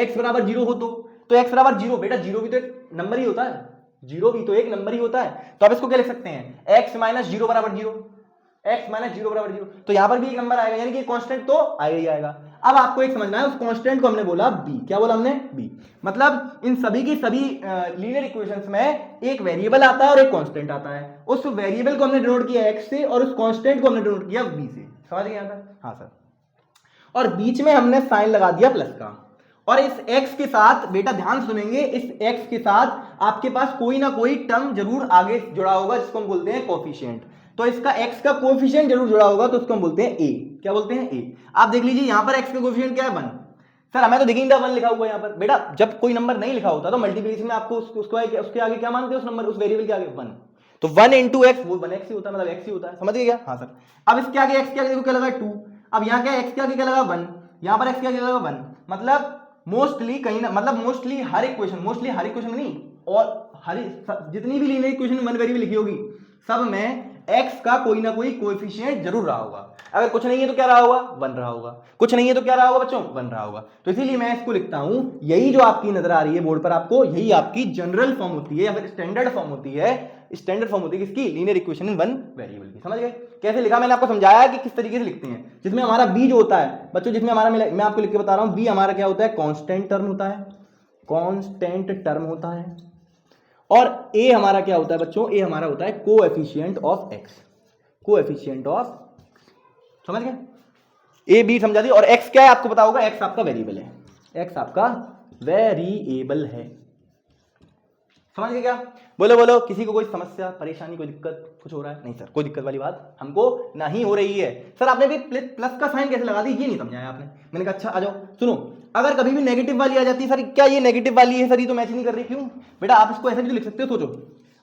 x बराबर 0 हो तो x बराबर 0, बेटा 0 भी तो एक नंबर ही होता है, 0 भी तो एक नंबर ही होता है। तो आप इसको क्या लिख सकते हैं? x माइनस 0 बराबर 0, x माइनस 0 बराबर 0। तो यहां पर भी एक नंबर आएगा, यानी कि कांस्टेंट तो आएगा ही आएगा। अब आपको एक समझना है, उस कांस्टेंट को हमने बोला b। क्या बोला हमने? b। मतलब इन सभी की सभी लीनियर इक्वेशंस में एक वेरिएबल आता है और एक कांस्टेंट आता है। उस वेरिएबल को हमने डिनोट किया x से और उस कांस्टेंट को हमने डिनोट किया b से। समझ गए यहां तक? हाँ सर। और बीच में हमने साइन लगा दिया प्लस का। और इस x के साथ, बेटा ध्यान सुनेंगे, इस x के साथ आपके पास कोई ना कोई टर्म जरूर आगे जुड़ा होगा जिसको हम बोलते हैं कोफिशिएंट। तो इसका x का कोफिशिएंट जरूर जुड़ा होगा तो उसको हम बोलते हैं a। क्या बोलते हैं? a। आप देख लीजिए यहां पर x का कोफिशिएंट क्या है? 1। सर हमें तो दिख नहीं रहा 1 लिखा हुआ है यहां पर। बेटा जब कोई नंबर नहीं लिखा होता तो मल्टीप्लिकेशन में आपको उसके आगे क्या मानते हैं? उस नंबर, उस वेरिएबल के आगे 1। तो 1 इंटू एक्स, वो 1x ही होता है, मतलब x ही होता है। समझ गए क्या? हाँ सर। अब इसके आगे x के आगे देखो क्या लगा? 2। अब यहाँ क्या x के आगे क्या लगा? 1। यहाँ पर x के आगे लगा 1। मतलब मोस्टली कहीं ना, मतलब मोस्टली हर इक्वेशन नहीं, और हर जितनी भी लीनियर इक्वेशन में 1 वेरिएबल लिखी होगी सब में x का कोई ना कोई कोएफिशिएंट जरूर रहा होगा। अगर कुछ नहीं है तो क्या रहा होगा? 1 रहा होगा। कुछ नहीं है तो क्या रहा होगा बच्चों? 1 रहा होगा। तो इसीलिए मैं इसको लिखता हूं, यही जो आपकी नजर आ रही है बोर्ड पर आपको, यही आपकी जनरल फॉर्म होती है या फिर स्टैंडर्ड फॉर्म होती है। स्टैंडर्ड फॉर्म होती है किसकी? लीनियर इक्वेशन इन 1 वेरिएबल की। समझ गए कैसे लिखा? मैंने आपको समझाया कि किस तरीके से लिखते हैं। जिसमें हमारा b जो होता है बच्चों, जिसमें हमारा, मैं आपको लिख के बता रहा हूं, b हमारा क्या होता है? कांस्टेंट टर्म होता है, कांस्टेंट टर्म होता है। और a हमारा क्या होता है बच्चों? a हमारा होता है coefficient of x, coefficient of. समझ गए? a b समझा दी। और x क्या है आपको पता होगा? x आपका वेरिएबल है, x आपका वेरिएबल है। समझ गए क्या? बोलो बोलो, किसी को कोई समस्या, परेशानी, कोई दिक्कत, कुछ हो रहा है? नहीं सर कोई दिक्कत वाली बात हमको नहीं हो रही है। सर आपने भी प्लस का साइन कैसे लगा दी ये नहीं समझाया आपने। मैंने कहा अच्छा आ जाओ सुनो, अगर कभी भी नेगेटिव वाली आ जाती है, सर क्या ये नेगेटिव वाली है सर, ये तो मैच नहीं कर रही, क्यों? बेटा आप इसको ऐसे भी तो लिख सकते हो, सोचो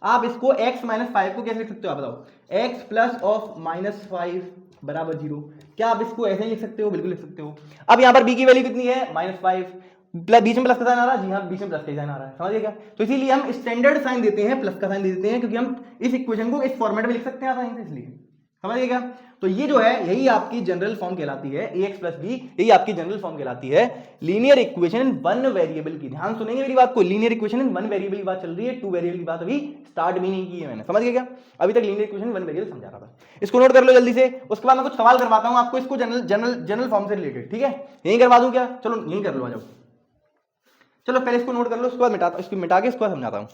आप इसको x माइनस 5 को कैसे लिख सकते हो? आप बताओ। x प्लस ऑफ माइनस 5 बराबर 0। क्या आप इसको ऐसे ही लिख सकते हो? बिल्कुल लिख सकते हो। अब यहाँ पर b की वैल्यू कितनी है? -5। बीच में प्लस का साइन आ रहा है? जी हाँ बीच में प्लस का साइन आ रहा है। समझिए क्या? तो इसीलिए हम स्टैंडर्ड साइन देते हैं, प्लस का साइन दे देते हैं, क्योंकि हम इस इक्वेशन को इस फॉर्मेट में लिख सकते हैं आसानी से, इसलिए। समझिए क्या? तो ये जो है यही आपकी जनरल फॉर्म कहलाती है, ax प्लस b, यही आपकी जनरल फॉर्म कहलाती है लीनियर इक्वेशन इन 1 वेरिएबल की। ध्यान सुनेंगे मेरी बात को, लीनियर इक्वेशन इन 1 वेरिएबल की बात चल रही है, 2 वेरिएबल की बात अभी स्टार्ट भी नहीं की है मैंने। समझ गए क्या? अभी तक लीनियर इक्वेशन 1 वेरिएबल समझा रहा था। इसको नोट कर लो जल्दी से, उसके बाद मैं कुछ सवाल करवाता हूं आपको इसको जनरल फॉर्म से रिलेटेड। ठीक है, यही करवा दूं क्या? चलो यही कर लो, आ जाओ। चलो पहले इसको नोट कर लो, उसके बाद इसको मिटा के इसको समझाता हूं।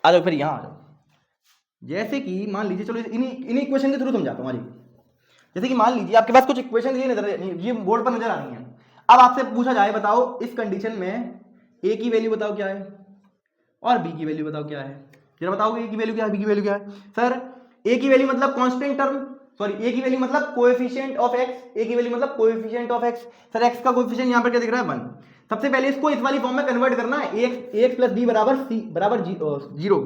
आ जाओ फिर यहां आ जाओ। जैसे कि मान लीजिए, चलो इन्हीं इक्वेशन के थ्रू समझाता हूं। आ जाइए। जैसे कि मान लीजिए आपके पास कुछ इक्वेशन ये बोर्ड पर नजर आ रही हैं। अब आपसे पूछा जाए बताओ इस कंडीशन में a की वैल्यू बताओ क्या है और b की वैल्यू बताओ क्या है। जरा बताओगे a की वैल्यू क्या है, b की वैल्यू क्या है? सर a की वैल्यू मतलब कांस्टेंट टर्म, सॉरी a की वैल्यू मतलब कोएफिशिएंट ऑफ x, a की वैल्यू मतलब coefficient of x। Sir x का कोएफिशिएंट यहां पर क्या दिख रहा है? 1। सबसे पहले इसको इस वाली फॉर्म में कन्वर्ट करना है, ax प्लस b बराबर c बराबर 0।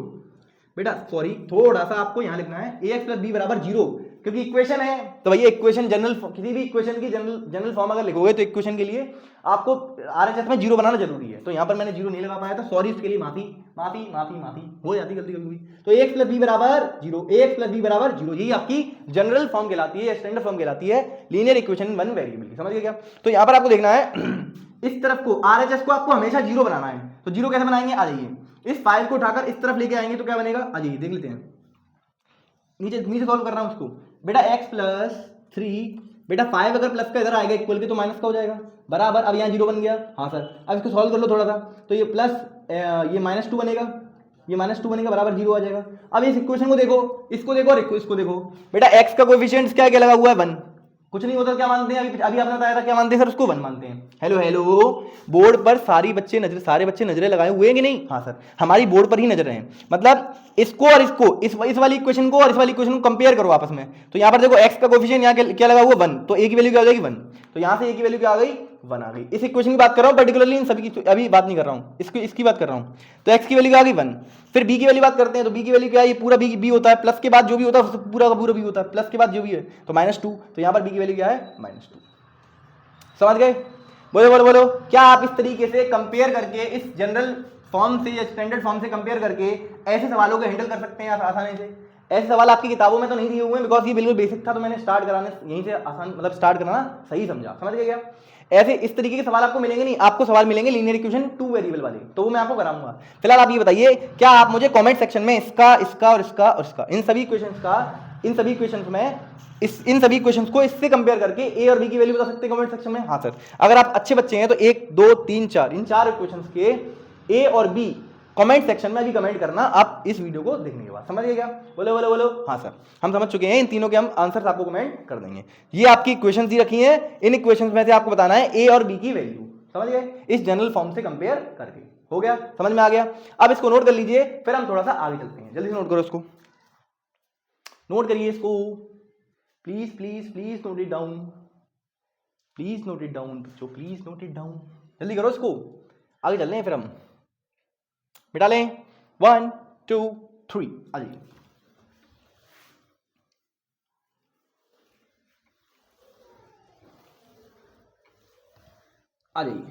बेटा सॉरी थोड़ा सा आपको यहां लिखना है ax प्लस b बराबर 0, क्योंकि इक्वेशन है तो भैया इक्वेशन जनरल, किसी भी इक्वेशन की जनरल फॉर्म अगर लिखोगे तो इक्वेशन के लिए आपको आरएचएस में 0 बनाना जरूरी है। तो यहां पर मैंने 0 नहीं लगा पाया था, सॉरी उसके लिए माफी हो जाती गलती कभी भी। तो ax प्लस b बराबर 0, ax प्लस b बराबर 0, यही आपकी जनरल फॉर्म कहलाती है, स्टैंडर्ड फॉर्म कहलाती है लीनियर इक्वेशन 1 वेरिएबल की। समझ गए क्या? तो यहां पर आपको देखना है इस तरफ को आरएचएस को आपको हमेशा 0 बनाना है। तो 0 कैसे बनाएंगे? आ जाइए, इस फाइल को उठाकर इस तरफ लेके आएंगे तो क्या बनेगा? आ जाइए देख लेते हैं। नीचे सॉल्व कर रहा हूं उसको। बेटा x प्लस 3, बेटा 5 अगर प्लस का इधर आएगा इक्वल के तो माइनस का हो जाएगा बराबर। अब यहाँ 0 बन गया। हाँ सर, अब इसको सॉल्व कर लो थोड़ा सा, तो ये प्लस ये -2 बनेगा, ये -2 बनेगा बराबर 0 आ जाएगा। अब इस इक्वेशन को देखो, इसको देखो और इसको देखो। बेटा x का कोएफिशिएंट क्या लगा हुआ है? 1। कुछ नहीं होता क्या मानते हैं? अभी आपने बताया था क्या मानते हैं सर? उसको 1 मानते हैं। हेलो हेलो, बोर्ड पर सारे बच्चे नजरें लगाए हुए हैं कि नहीं? हाँ सर, हमारी बोर्ड पर ही नजरें हैं। मतलब इसको और इसको, इस वाली इक्वेशन को और इस वाली इक्वेशन को कंपेयर करो आपस में। तो यहाँ पर देखो x का कोफिशिएंट यहाँ क्या लगा हुआ 1, तो a की वैल्यू क्या हो जाएगी 1। तो यहाँ से a की वैल्यू क्या आ गई? 1 आ गई। इस इक्वेशन की बात कर रहा हूँ पर्टिकुलरली, इन सभी की अभी बात नहीं कर रहा हूँ, इसकी बात कर रहा हूँ। तो x की वैल्यू क्या आ गई 1। फिर b की वैल्यू बात करते हैं, तो b की वैल्यू क्या है? ये पूरा b होता है, प्लस के बाद जो भी होता है पूरा का पूरा b होता है, प्लस के बाद जो भी है तो -2। तो यहाँ पर b की वैल्यू क्या है? -2। समझ गए? बोलो बोलो बोलो। क्या आप इस तरीके से कंपेयर करके, इस जनरल फॉर्म से या स्टैंडर्ड फॉर्म से कंपेयर करके ऐसे सवालों को हैंडल कर सकते हैं आसानी से? ऐसे सवाल आपकी किताबों में तो नहीं दिए हुए हैं, बिकॉज ये बिल्कुल बेसिक था, तो मैंने स्टार्ट कराने यहीं से आसान, मतलब स्टार्ट कराना सही समझा। समझ गए क्या? ऐसे इस तरीके के सवाल आपको मिलेंगे नहीं, आपको सवाल मिलेंगे लीनियर इक्वेशन 2 वेरिएबल वाले, तो वो मैं आपको कराऊंगा। फिलहाल आप ये बताइए, क्या आप मुझे कमेंट सेक्शन में इसका और इसका इन सभी इक्वेशंस में इन सभी इक्वेशंस को इससे कंपेयर करके ए और बी की वैल्यू बता सकते हैं कमेंट सेक्शन में? हाँ सर। अगर आप अच्छे बच्चे हैं तो 1 2 3 4 इन 4 इक्वेशंस के ए और बी कमेंट सेक्शन में अभी कमेंट करना आप इस वीडियो को देखने के बाद। समझ गए क्या? बोलो बोलो बोलो। हाँ सर, हम समझ चुके हैं। इन तीनों के हम आंसर्स आपको कमेंट कर देंगे। ये आपकी इक्वेशंस दी रखी हैं, इन इक्वेशंस में से आपको बताना है ए और बी की वैल्यू। समझ गए? इस जनरल फॉर्म से कंपेयर करके। हो गया? समझ में आ गया? अब इसको नोट कर लीजिए, फिर हम थोड़ा सा आगे चलते हैं। जल्दी से नोट करो इसको, नोट करिए इसको, please please please note it down, please note it down बच्चों, प्लीज नोट इट डाउन। जल्दी करो इसको, आगे चल रहे हैं फिर हम। मिटा लें 1 2 3, आ जाइए। आ जाइए,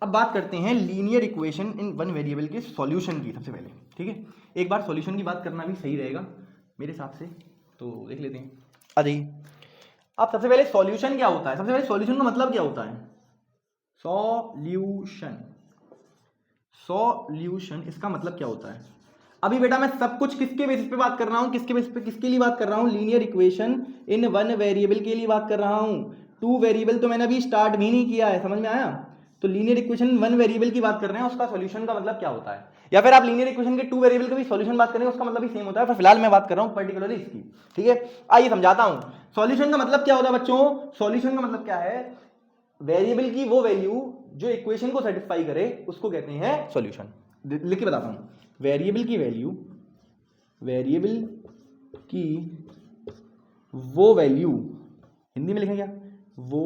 अब बात करते हैं लीनियर इक्वेशन इन 1 वेरिएबल के सॉल्यूशन की। सबसे पहले ठीक है, एक बार सॉल्यूशन की बात करना भी सही रहेगा मेरे हिसाब से, तो देख लेते हैं। आ जाइए। अब सबसे पहले सॉल्यूशन क्या होता है? सबसे पहले सॉल्यूशन का मतलब क्या होता है? सॉल्यूशन इसका मतलब क्या होता है? अभी बेटा मैं सब कुछ किसके बेसिस पे बात कर रहा हूं? किसके बेसिस पे, किसके लिए बात कर रहा हूं? लीनियर इक्वेशन इन 1 वेरिएबल के लिए बात कर रहा हूं। 2 वेरिएबल तो मैंने अभी स्टार्ट भी नहीं किया है। समझ में आया? तो लीनियर इक्वेशन 1 वेरिएबल की बात कर रहे हैं, उसका सॉल्यूशन का मतलब क्या होता है? या फिर आप लीनियर इक्वेशन के 2 वेरिएबल का भी सॉल्यूशन बात करें, उसका मतलब भी सेम होता है। पर फिलहाल मैं बात कर रहा हूं पर्टिकुलरली इसकी। ठीक है, आइए समझाता हूं। सॉल्यूशन का मतलब क्या होता है बच्चों? सॉल्यूशन का मतलब क्या है? वेरिएबल की वो वैल्यू जो इक्वेशन को सेटिस्फाई करे उसको कहते हैं सॉल्यूशन। लिख के बताता हूं। वेरिएबल की वो वैल्यू, हिंदी में लिखें क्या? वो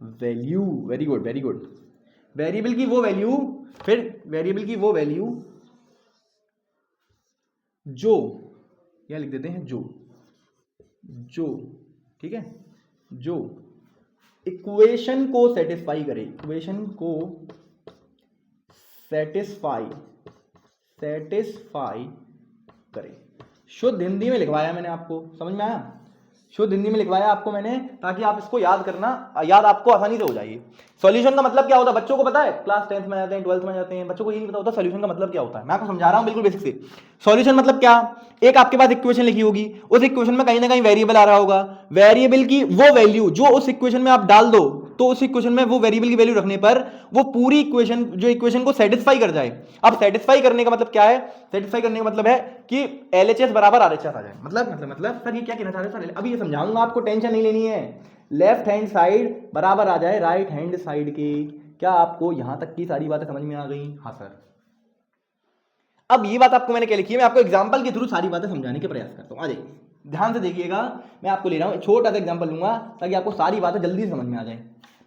value, very good very good. Variable की वो वैल्यू, फिर वेरिएबल की वो वैल्यू जो, या लिख देते हैं जो ठीक है, जो इक्वेशन को सेटिस्फाई करे, इक्वेशन को सेटिस्फाई करे। शुद्ध हिंदी में लिखवाया मैंने आपको, समझ में आया? शुद्ध हिंदी में लिखवाया आपको मैंने, ताकि आप इसको याद आपको आसानी से हो जाएगी। सॉल्यूशन का मतलब क्या होता है बच्चों को पता है? क्लास 10th में जाते हैं, 12th में जाते हैं, बच्चों को ये नहीं पता होता सॉल्यूशन का मतलब क्या होता है। मैं आपको समझा रहा हूं बिल्कुल बेसिक से। सॉल्यूशन मतलब क्या? एक आपके पास इक्वेशन लिखी होगी, उस इक्वेशन में कहीं ना कहीं वेरिएबल आ रहा होगा, वेरिएबल की वो वैल्यू जो उस इक्वेशन में आप डाल दो, तो उस इक्वेशन में वो वेरिएबल की वैल्यू रखने पर वो पूरी इक्वेशन जो इक्वेशन को सेटिस्फाई कर जाए। अब सेटिस्फाई करने का मतलब क्या है? सेटिस्फाई करने का मतलब है कि LHS बराबर RHS आ जाए। मतलब सर ये क्या कहना चाह रहे हो सर? अभी ये समझाऊंगा आपको, टेंशन नहीं लेनी है। लेफ्ट हैंड साइड बराबर आ जाए राइट हैंड साइड के। क्या आपको यहां तक की सारी बातें समझ में आ गई? हाँ सर। अब ये बात आपको मैंने क्या लिखी है, मैं आपको एग्जांपल के थ्रू सारी बातें समझाने के प्रयास करता हूं। आ जाइए, ध्यान से देखिएगा, मैं आपको ले रहा हूं छोटा सा एग्जांपल लूंगा ताकि आपको सारी बातें जल्दी से समझ में आ जाए।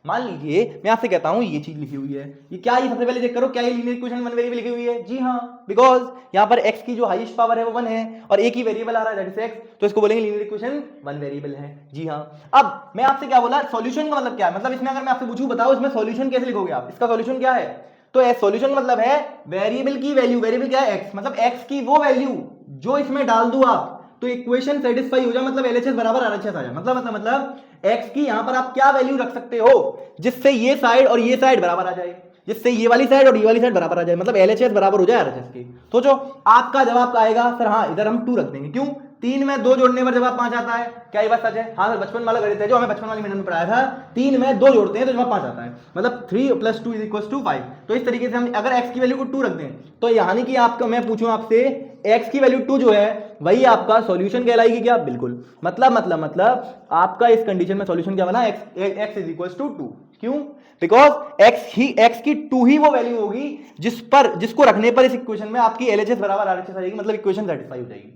मान लीजिए मैं आपसे कहता हूं ये चीज लिखी हुई है, ये क्या? ये सबसे पहले चेक करो, क्या ये लीनियर इक्वेशन 1 वेरिएबल लिखी हुई है? जी हाँ, बिकॉज यहां पर x की जो हाईएस्ट पावर है वो 1 है और एक ही वेरिएबल आ रहा है दैट इज x, तो इसको बोलेंगे लीनियर इक्वेशन 1 वेरिएबल है। जी हाँ। अब मैं आपसे क्या बोला? सॉल्यूशन का मतलब क्या है? मतलब इसमें अगर मैं आपसे पूछूं बताओ इसमें सॉल्यूशन कैसे लिखोगे आप? इसका सॉल्यूशन क्या है? तो सॉल्यूशन मतलब है वेरिएबल की वैल्यू, वेरिएबल क्या है? x, मतलब x की वो वैल्यू जो इसमें डाल दूं आप तो इक्वेशन सेटिस्फाई हो जाए, मतलब LHS बराबर RHS आ जाए। मतलब x की यहां पर आप क्या वैल्यू रख सकते हो जिससे ये साइड और ये साइड बराबर आ जाए, जिससे ये वाली साइड और ये वाली साइड बराबर आ जाए, मतलब LHS बराबर हो जाए RHS के। सोचो आपका जवाब आएगा सर, हाँ इधर हम 2 रख देंगे। क्यों? 3 में 2 जोड़ने पर जवाब 5 आता है। क्या ये बात सच है? हाँ सर, बचपन वाला गणित है जो हमें बचपन वाली मिनट में पढ़ाया था। 3 में 2 जोड़ते हैं तो जवाब 5 आता है, मतलब 3 + 2 = 5। तो इस तरीके से हम अगर x की वैल्यू को 2 रख दें तो यानी कि आपका, मैं पूछूं आपसे x की वैल्यू 2 जो है वही आपका सॉल्यूशन कहलाएगी क्या? बिल्कुल। मतलब आपका इस कंडीशन में सॉल्यूशन क्या बना? x is equal to 2। क्यों? बिकॉज x की 2 ही वो वैल्यू होगी जिसको रखने पर इस इक्वेशन में आपकी LHS बराबर RHS आ जाएगी, मतलब इक्वेशन सेटिस्फाई हो जाएगी।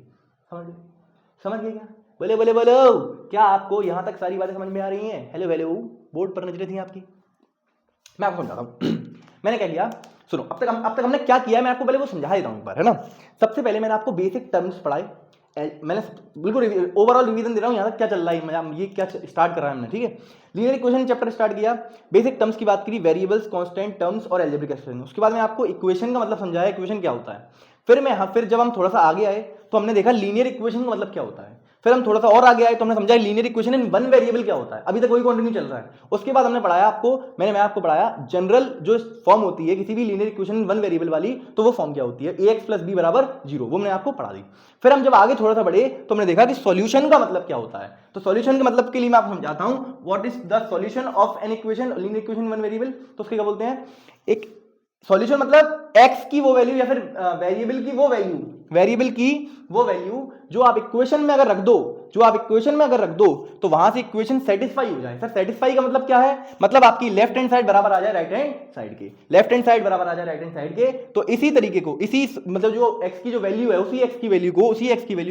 समझ गए क्या? बोले बोले बोलो, क्या आपको यहां तक सारी बातें समझ में आ रही हैं? हेलो हेलो, बोर्ड पर नजरें थी आपकी? मैं आपको समझाता हूं। मैंने क्या किया, सुनो, अब तक हमने क्या किया है मैं आपको पहले वो समझा देता हूं एक बार, है ना। सबसे पहले मैंने आपको बेसिक टर्म्स पढ़ाए, मैंने बिल्कुल ओवरऑल रिवीजन दे रहा हूं, यहां तक क्या चल रहा है, ये क्या स्टार्ट कर रहा है हमने, ठीक है। लीनियर इक्वेशन चैप्टर स्टार्ट किया, बेसिक टर्म्स की बात करी, वेरिएबल्स, कांस्टेंट, टर्म्स और अलजेब्रिक एक्सप्रेशन। उसके बाद मैं आपको इक्वेशन का मतलब समझाया, इक्वेशन क्या होता है। फिर जब हम थोड़ा सा आगे आए तो हमने देखा लीनियर इक्वेशन का मतलब क्या होता है। फिर हम थोड़ा सा और आगे आए तो हमने समझा linear equation in one variable क्या होता है। अभी तक वही कंटिन्यू चल रहा है। उसके बाद हमने पढ़ाया आपको, मैं आपको पढ़ाया जनरल जो फॉर्म होती है किसी भी linear equation in one variable वाली, तो वो फॉर्म क्या होती है, ax + b = 0, वो मैंने आपको पढ़ा दी। फिर हम जब आगे थोड़ा सा बढ़े तो हमने देखा कि सॉल्यूशन का मतलब क्या होता है। तो सॉल्यूशन के मतलब के लिए मैं आपको समझाता हूं, what is the solution of an equation, linear equation one variable. तो उसके क्या बोलते हैं, एक सॉल्यूशन मतलब x की वो वैल्यू या फिर वेरिएबल की वो वैल्यू जो आप इक्वेशन में अगर रख दो तो वहां से इक्वेशन सेटिस्फाई हो जाए। सर सेटिस्फाई का मतलब क्या है? मतलब आपकी लेफ्ट हैंड साइड बराबर आ जाए राइट हैंड साइड के। तो इसी तरीके को, मतलब जो x की जो वैल्यू है उसी x की वैल्यू को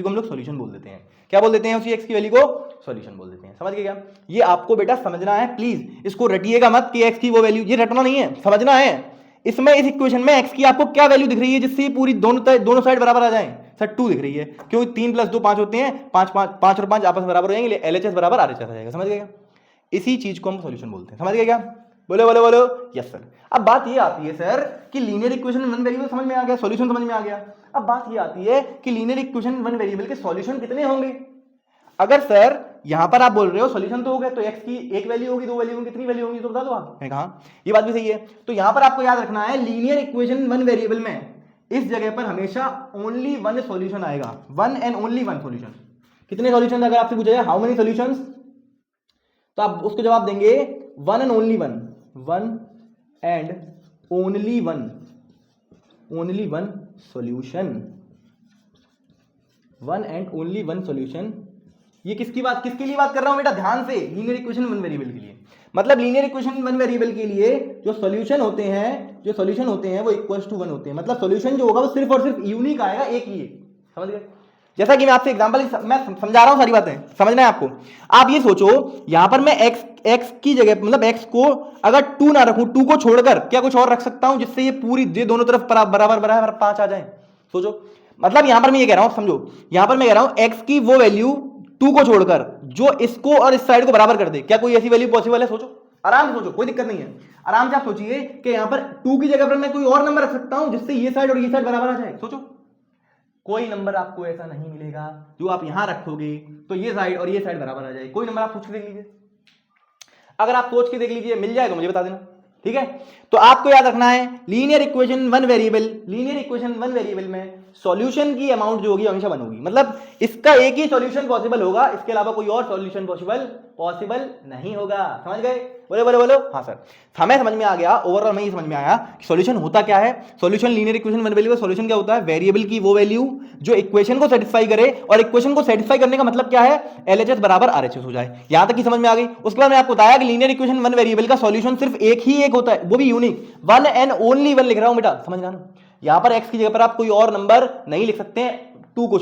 हम लोग सॉल्यूशन बोल देते हैं। क्या बोल देते हैं? उसी x की वैल्यू को सॉल्यूशन बोल देते हैं। समझ गए क्या? ये आपको बेटा समझना है, प्लीज इसको रटिएगा मत कि x की वो वैल्यू, ये रटना नहीं है, समझना है। इसमें इस इक्वेशन में x की आपको क्या वैल्यू दिख रही है जिससे पूरी दोनों साइड बराबर आ जाएं? सर 2 दिख रही है, क्योंकि 3 + 2 5 होते हैं, 5 और 5 आपस में बराबर हो जाएंगे, LHS बराबर RHS आ जाएगा। समझ गए क्या? इसी चीज को हम सॉल्यूशन बोलते हैं। समझ गए क्या? बोलो बोलो बोलो, यस सर। अब बात ये आती है सर कि लीनियर इक्वेशन वन वेरिएबल समझ में आ गया, सॉल्यूशन समझ में आ गया। अब बात ये आती है कि लीनियर इक्वेशन वन वेरिएबल के सॉल्यूशन कितने होंगे। अगर सर यहां पर आप बोल रहे हो सॉल्यूशन तो हो गया, तो x की एक वैल्यू होगी, दो वैल्यू होगी, कितनी वैल्यू होगी तो बता दो आप। मैंने कहा ये बात भी सही है। तो यहां पर आपको याद रखना है, लीनियर इक्वेशन वन वेरिएबल में इस जगह पर हमेशा ओनली वन सॉल्यूशन आएगा, one and only one solution. कितने सॉल्यूशन अगर आपसे पूछा जाए हाउ मेनी सॉल्यूशंस, तो आप उसको जवाब देंगे one and only one, only one solution, one and only one solution. ये किसके लिए बात कर रहा हूं बेटा, ध्यान से, लीनियर इक्वेशन वन वेरिएबल के लिए। मतलब लीनियर इक्वेशन वन वेरिएबल के लिए जो सॉल्यूशन होते हैं वो इक्वल्स टू वन होते हैं। मतलब सॉल्यूशन जो होगा वो सिर्फ और सिर्फ यूनिक आएगा, एक ही है। समझ गए? जैसा कि मैं आपसे एग्जांपल मैं समझा रहा हूं, सारी बातें समझना है आपको। आप ये सोचो यहां पर मैं x की जगह, मतलब x को अगर 2 ना रखूं, 2 को छोड़कर क्या कुछ और रख सकता हूं जिससे ये दोनों तरफ बराबर 5 आ जाए? सोचो। मतलब यहां पर मैं ये कह रहा हूं, समझो, यहां पर मैं कह रहा हूं x की वो वैल्यू 2 को छोड़कर जो इसको और इस साइड को बराबर कर दे, क्या कोई ऐसी वैल्यू पॉसिबल है? सोचो, आराम से सोचो, कोई दिक्कत नहीं है। आराम से आप सोचिए कि यहां पर 2 की जगह पर मैं कोई और नंबर रख सकता हूं जिससे ये साइड और ये साइड बराबर आ जाए। सोचो, कोई नंबर आपको ऐसा नहीं मिलेगा जो आप यहां रखोगे तो ये साइड और ये साइड बराबर आ जाए। कोई नंबर आप सोच के देख लीजिए, अगर आप सोच के देख लीजिए मिल जाए तो मुझे बता देना, ठीक है। तो आपको याद रखना है लीनियर इक्वेशन वन वेरिएबल में सॉल्यूशन की अमाउंट जो होगी हमेशा वन होगी। मतलब इसका एक ही सॉल्यूशन पॉसिबल होगा, इसके अलावा कोई और सॉल्यूशन पॉसिबल नहीं होगा। समझ गए? बोलो। हाँ सर, हमें समझ में आ गया, ओवरऑल में ये समझ में आया कि सॉल्यूशन होता क्या है। Solution linear equation one variable solution क्या होता है? वेरिएबल की वो वैल्यू जो इक्वेशन को सेटिस्फाई करे, और इक्वेशन को सेटिस्फाई करने का मतलब क्या है? LHS बराबर RHS हो जाए। यहां तक की समझ में आ गई। उसके बाद मैं आपको बताया कि लीनियर इक्वेशन वन वेरिएबल का सॉल्यूशन सिर्फ एक होता है, वो भी unique, one and only one लिख रहा हूं बेटा, समझ गया ना। यहां पर x की जगह पर आप कोई और नंबर नहीं लिख सकते हैं, 2 को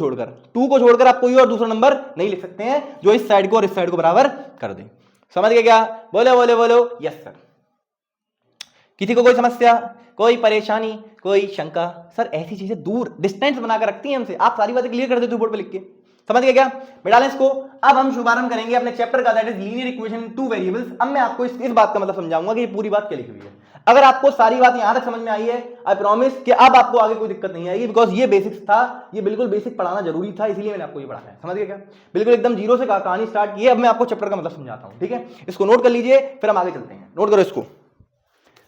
छोड़कर आप कोई और दूसरा नंबर नहीं लिख सकते हैं जो इस साइड को और इस साइड को बराबर कर दे। समझ गए क्या? बोलो, यस सर। किसी को कोई समस्या, कोई परेशानी, कोई शंका? सर ऐसी चीजें दूर डिस्टेंस बनाकर रखती हैं हमसे, आप सारी बातें क्लियर कर देते हो बोर्ड पर लिख के। समझ गए क्या? बैठा लें इसको। अब हम शुभारंभ करेंगे अपने चैप्टर का, that is linear equation two variables. अब मैं आपको इस बात का मतलब समझाऊंगा कि ये पूरी बात क्या लिखी हुई है। अगर आपको सारी बात यहां तक समझ में आई है, आई प्रॉमिस कि अब आपको आगे कोई दिक्कत नहीं आएगी, बिकॉज ये बेसिक्स था, ये बिल्कुल बेसिक पढ़ाना जरूरी था, इसलिए मैंने आपको ये पढ़ाया है। समझ गए क्या? बिल्कुल एकदम जीरो से कहानी स्टार्ट की है। अब मैं आपको चैप्टर का मतलब समझाता हूं, ठीक है। इसको नोट कर लीजिए, फिर हम आगे चलते हैं। नोट करो इसको,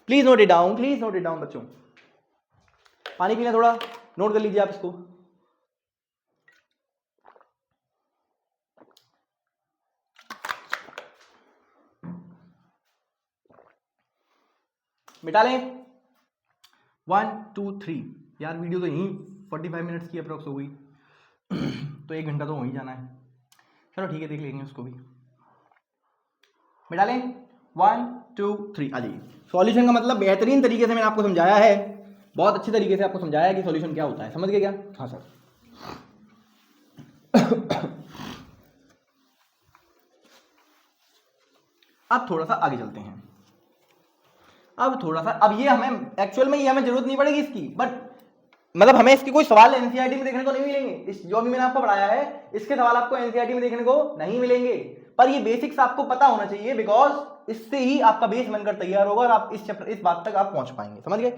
प्लीज नोट इट डाउन बच्चों। पानी पीना थोड़ा, नोट कर लीजिए आप इसको। मिटा लें 1 2 3। यार वीडियो तो यहीं 45 मिनट्स की अप्रोक्स हो गई तो 1 घंटा तो हो ही जाना है। चलो ठीक है, देख लेंगे उसको भी। बेटा लें 1 2 3 आ जाइए। सॉल्यूशन का मतलब बेहतरीन तरीके से मैंने आपको समझाया है, बहुत अच्छे तरीके से आपको समझाया है कि सॉल्यूशन क्या होता है। समझ गए क्या? हाँ सर। अब थोड़ा सा आगे चलते हैं। अब ये हमें एक्चुअल में ये हमें जरूरत नहीं पड़ेगी इसकी, बट मतलब हमें इसके कोई सवाल एनसीईआरटी में देखने को नहीं मिलेंगे। इस जो भी मैंने आपको पढ़ाया है इसके सवाल आपको एनसीईआरटी में देखने को नहीं मिलेंगे, पर ये बेसिक्स आपको पता होना चाहिए, बिकॉज इससे ही आपका बेस बनकर तैयार होगा और आप इस बात तक आप पहुंच पाएंगे। समझ गए?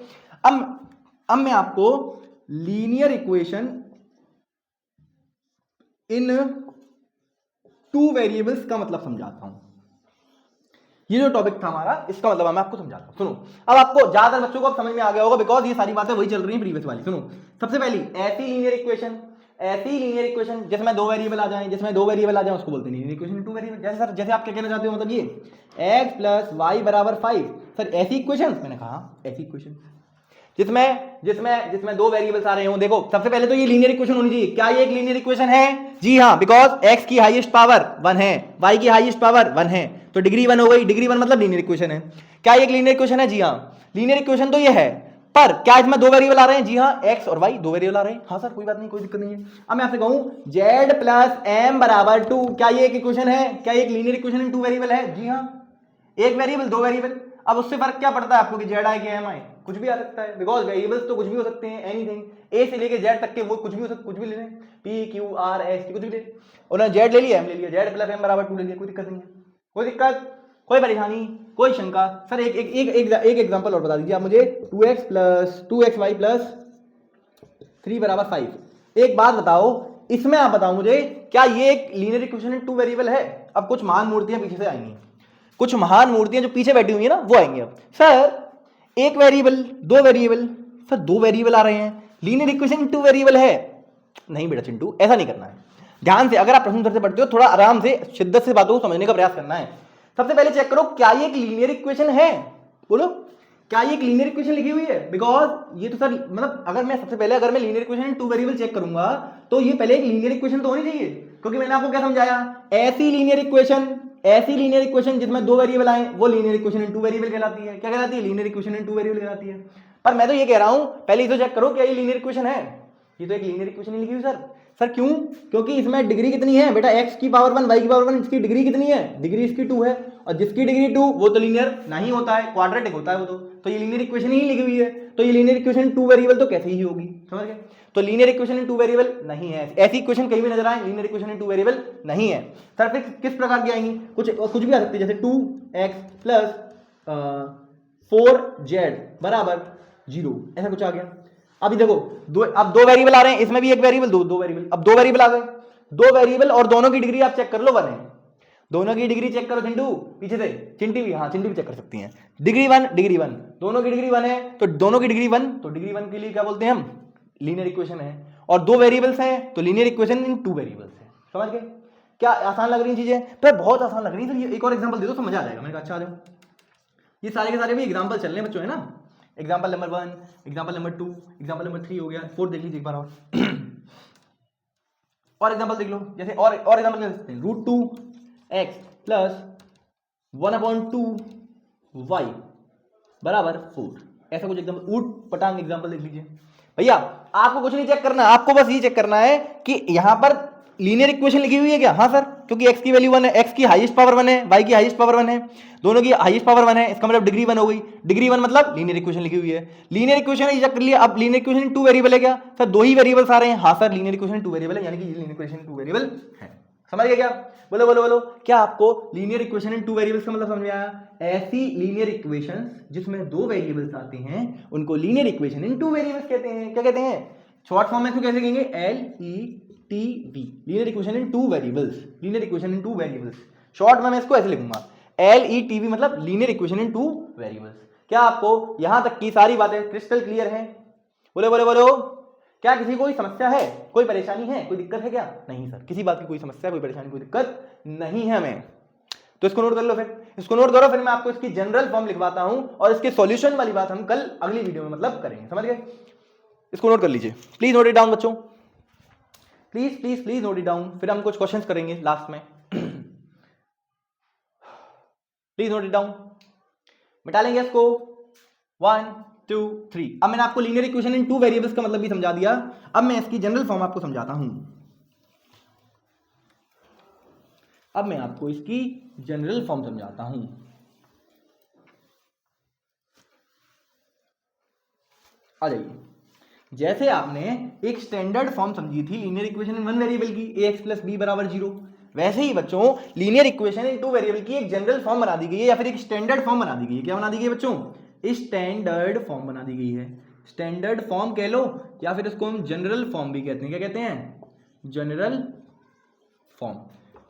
अब मैं आपको लीनियर इक्वेशन इन 2 वेरिएबल्स का मतलब समझाता हूं। ये जो टॉपिक था हमारा, इसका मतलब मैं आपको समझाता हूं। सुनो, अब आपको ज्यादातर बच्चों को अब समझ में आ गया होगा, बिकॉज ये सारी बातें वही चल रही हैं प्रीवियस वाली। सुनो, सबसे पहली ऐसी लीनियर इक्वेशन जिसमें 2 वेरिएबल आ जाए उसको बोलते हैं लीनियर इक्वेशन 2 वेरिएबल। जैसे सर, जैसे आप क्या कहना चाहते हो, मतलब ये x + y = 5, सर ऐसी इक्वेशन? मैंने कहा ऐसी इक्वेशन जिसमें 2 वेरिएबल्स आ रहे हो। देखो, सबसे पहले तो ये लीनियर इक्वेशन होनी चाहिए। क्या ये एक लीनियर इक्वेशन है? जी हाँ, बिकॉज x की हाईएस्ट पावर 1 है, y की हाईएस्ट पावर 1 है, तो डिग्री 1 हो गई। डिग्री 1 मतलब लीनियर इक्वेशन है। क्या ये एक लीनियर इक्वेशन है? जी हाँ, लीनियर इक्वेशन तो ये है, पर क्या इसमें 2 वेरिएबल आ रहे हैं? जी हाँ, x और y 2 वेरिएबल आ रहे हैं। हाँ सर, कोई बात नहीं, कोई दिक्कत नहीं है। अब मैं आपसे कहूं z + m = 2, क्या ये एक इक्वेशन है? क्या ये एक लीनियर इक्वेशन इन 2 वेरिएबल है? जी हाँ, एक वेरिएबल 2 वेरिएबल। अब उससे फर्क क्या पड़ता है आपको कि जेड आए कि एम आए? कुछ भी आ सकता है, बिकॉज वेरिएबल्स तो कुछ भी हो सकते हैं, एनीथिंग, ए से लेके जेड तक के, वो कुछ भी हो सकता, कुछ भी ले लें, P Q R S T, कुछ भी ले। उन्होंने जेड ले लिया, एम ले लिया, जेड + एम = 2 ले लिया, कोई दिक्कत नहीं है, कोई दिक्कत, कोई परेशानी, कोई शंका? सर एक एग्जांपल और बता दीजिए आप मुझे। 2x + 2xy + 3 = 5। एक बात बताओ, इसमें आप बताओ मुझे, क्या ये एक लीनियर इक्वेशन इन 2 वेरिएबल है? अब कुछ महान मूर्तियां पीछे से आएंगी, कुछ महान मूर्तियां जो पीछे बैठी हुई है ना, वो आएंगे। अब सर एक वेरिएबल, 2 वेरिएबल, सर 2 वेरिएबल आ रहे हैं, लीनियर इक्वेशन 2 वेरिएबल है। नहीं बेटा चिंटू, ऐसा नहीं करना है। ध्यान से, अगर आप प्रश्न से पढ़ते हो, थोड़ा आराम से, शिद्दत से बातों को समझने का प्रयास करना है। सबसे पहले चेक करो, क्या ये एक लीनियर इक्वेशन है? बोलो, क्या ये एक लीनियर इक्वेशन लिखी हुई है? बिकॉज ये तो सर, मतलब अगर मैं सबसे पहले अगर मैं linear equation in 2 variable check करूंगा, तो ये पहले एक लीनियर इक्वेशन तो होनी चाहिए, क्योंकि मैंने आपको क्या समझाया, ऐसी लीनियर इक्वेशन जिसमें 2 वेरिएबल आए, वो लीनियर इक्वेशन इन 2 वेरिएबल कहलाती है। क्या कहलाती है? लीनियर इक्वेशन इन 2 वेरिएबल कहलाती है। पर मैं तो ये कह रहा हूं, पहले ये तो चेक करो क्या ये लीनियर इक्वेशन है। ये तो एक लीनियर इक्वेशन ही लिखी हुई सर क्यों? क्योंकि इसमें डिग्री कितनी है बेटा? x की पावर 1, y की पावर 1, इसकी डिग्री कितनी है? डिग्री इसकी 2 है, और जिसकी डिग्री 2 वो तो लीनियर नहीं होता है, क्वाड्रेटिक होता है वो तो ये लीनियर इक्वेशन ही लिखी हुई है, तो ये लीनियर इक्वेशन 2 वेरिएबल तो कैसे ही होगी? समझ गए? तो लीनियर इक्वेशन इन 2 वेरिएबल नहीं है। ऐसी इक्वेशन कहीं भी नजर आए, लीनियर इक्वेशन इन 2 वेरिएबल नहीं है। सर फिर किस प्रकार की आएंगी? कुछ भी आ सकती है, जैसे 2x + 4z = 0, ऐसा कुछ आ गया। अभी देखो, अब 2 वेरिएबल आ रहे हैं, इसमें भी एक वेरिएबल, 2 वेरिएबल, अब 2 वेरिएबल आ गए, 2 वेरिएबल, और दोनों की डिग्री आप चेक कर लो, 1 है। दोनों की डिग्री चेक करो चिंटू, पीछे से, चिंटी भी, हाँ चिंटी भी चेक कर सकती हैं। डिग्री 1, दोनों की डिग्री 1 है, तो दोनों की डिग्री 1, तो डिग्री 1 के लिए क्या बोलते हैं हम? लीनियर इक्वेशन है। और 2 वेरिएबल्स हैं, तो लीनियर इक्वेशन इन 2 वेरिएबल्स है। समझ गए? क्या आसान लग रही चीजें? तो बहुत आसान लग रही है सर। ये एक और एग्जाम्पल दे दो, समझ आ जाएगा। मैंने कहा अच्छा आ जाओ, ये सारे के सारे भी एग्जाम्पल चल रहे हैं बच्चों, है ना? Example number 1, example number 2, example number 3 हो गया, 4 देख लीजिए एक बार और एग्जाम्पल देख लो। जैसे और एग्जाम्पल ले सकते हैं, √2x + 1/2y = 4, ऐसा कुछ एकदम ऊट पटांग एग्जाम्पल देख लीजिए। भैया आपको कुछ नहीं चेक करना, आपको बस ये चेक करना है कि यहां पर लीनियर इक्वेशन लिखी हुई है क्या? हाँ सर, क्योंकि x की वैल्यू 1 है, x की हाईएस्ट पावर 1 है, y की हाईएस्ट पावर 1 है, दोनों की हाईएस्ट पावर 1 है, इसका मतलब डिग्री 1 हो गई। डिग्री 1 मतलब लीनियर इक्वेशन लिखी हुई है। लीनियर इक्वेशन चेक कर लिया। अब लीनियर इक्वेशन 2 वेरिएबल है क्या? सर 2 ही वेरिएबल्स आ रहे हैं। हाँ सर, लीनियर इक्वेशन 2 वेरिएबल है, यानी कि लीनियर इक्वेशन 2 वेरिएबल है। समझ गए क्या? बोलो बोलो बोलो, क्या आपको लीनियर इक्वेशन इन 2 वेरिएबल्स का मतलब समझ में आया? ऐसी लीनियर इक्वेशन जिसमें 2 वेरिएबल्स आते हैं, उनको लीनियर इक्वेशन इन 2 वेरिएबल्स कहते हैं। क्या कहते हैं? शॉर्ट फॉर्म में इसको कैसे कहेंगे? LETV, linear equation in 2 variables. Linear equation in 2 variables, short में मैं इसको ऐसे लिखूंगा, LETV मतलब लीनियर इक्वेशन इन 2 वेरिएबल्स। क्या आपको यहां तक की सारी बातें क्रिस्टल क्लियर हैं? बोले बोले बोलो, क्या किसी को कोई समस्या है, कोई परेशानी है, कोई दिक्कत है क्या? नहीं सर, किसी बात की कोई समस्या, कोई परेशानी, कोई दिक्कत नहीं है हमें। तो इसको नोट कर लो, फिर इसको नोट करो, फिर मैं आपको इसकी जनरल फॉर्म लिखवाता हूं, और इसके सॉल्यूशन वाली बात हम कल अगली वीडियो में मतलब करेंगे। समझ गए? इसको नोट कर लीजिए, प्लीज नोट इट डाउन बच्चों, please please please note it down, फिर हम कुछ क्वेश्चंस करेंगे लास्ट में। प्लीज नोट इट डाउन, मिटा लेंगे इसको। 1 2 3। अब मैंने आपको linear equation in two variables का मतलब भी समझा दिया, अब मैं इसकी जनरल फॉर्म आपको समझाता हूं। अब मैं आपको इसकी जनरल फॉर्म समझाता हूं। आ जाइए, जैसे आपने एक स्टैंडर्ड फॉर्म समझी थी linear equation in one variable की, ax प्लस बी बराबर 0, वैसे ही बच्चों linear equation in two variable की एक जनरल फॉर्म बना दी गई है, या फिर एक स्टैंडर्ड फॉर्म बना दी गई है। क्या बना दी गई है बच्चों? स्टैंडर्ड फॉर्म बना दी गई है। स्टैंडर्ड फॉर्म कह लो, या फिर इसको हम जनरल फॉर्म भी कहते हैं। क्या कहते हैं? General form.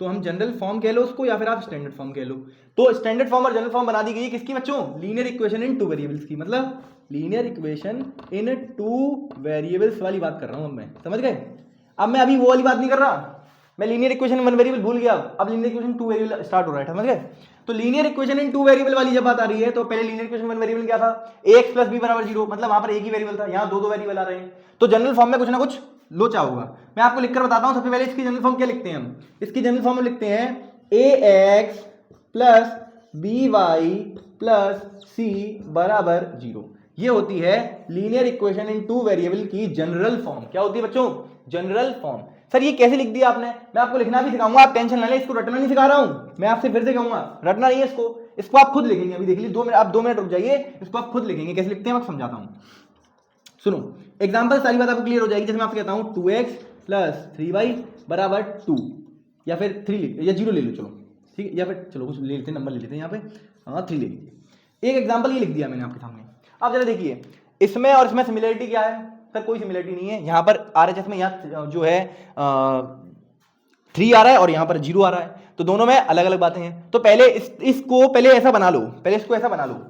तो हम जनरल फॉर्म कह लो उसको, या फिर आप स्टैंडर्ड फॉर्म कह लो। तो स्टैंडर्ड फॉर्म और जनरल फॉर्म बना दी गई है किसकी बच्चों? Linear equation in two variables की। मतलब linear equation in two variables वाली बात कर रहा हूं अब मैं, समझ गए? अब मैं अभी वो वाली बात नहीं कर रहा, मैं लीनियर इक्वेशन वन वेरिएबल भूल गया, अब linear equation two variable start हो रहा है, समझ गए? तो linear equation in two variable वाली जब बात आ रही है, तो पहले लीनियर इक्वेशन वन वेरिएबल क्या था? ax प्लस बी बराबर 0, मतलब वहां पर एक ही वेरिएबल था, यहाँ दो दो वेरिएबल आ रहे हैं। तो जनरल फॉर्म में कुछ ना कुछ लोचा होगा। मैं आपको लिखकर बताता हूं। सबसे पहले इसकी जनरल फॉर्म क्या लिखते हैं हम? इसकी जनरल फॉर्म लिखते हैं ax plus by plus c बराबर 0। ये होती है linear equation in two variable की जनरल फॉर्म। क्या होती है बच्चों? General form. सर ये कैसे लिख दिया आपने? मैं आपको लिखना भी सिखाऊंगा, आप टेंशन ना लें, इसको रटना नहीं सिखा रहा हूं मैं, आपसे फिर से कहूंगा रटना नहीं है इसको आप खुद लिखेंगे। अभी देख लीजिए, 2 मिनट, आप 2 मिनट रुक जाइए, इसको आप खुद लिखेंगे। कैसे लिखते हैं मैं समझाता हूं, सुनो। एग्जांपल सारी बात आपको क्लियर हो जाएगी। जैसे मैं आपसे कहता हूं 2x प्लस 3y बराबर 2, या फिर 3 या 0 ले लो, चलो ठीक है, या फिर चलो कुछ ले लेते हैं, नंबर ले लेते हैं यहाँ पे, हाँ 3 ले लीजिए। एक एग्जाम्पल ये लिख दिया मैंने आपके सामने। अब जरा देखिए, इसमें और इसमें सिमिलरिटी क्या है? सर कोई सिमिलरिटी नहीं है। यहाँ पर RHS में यहाँ जो है 3 आ रहा है और यहाँ पर 0 आ रहा है, तो दोनों में अलग अलग बातें हैं। तो पहले इसको पहले ऐसा बना लो, पहले इसको ऐसा बना लो।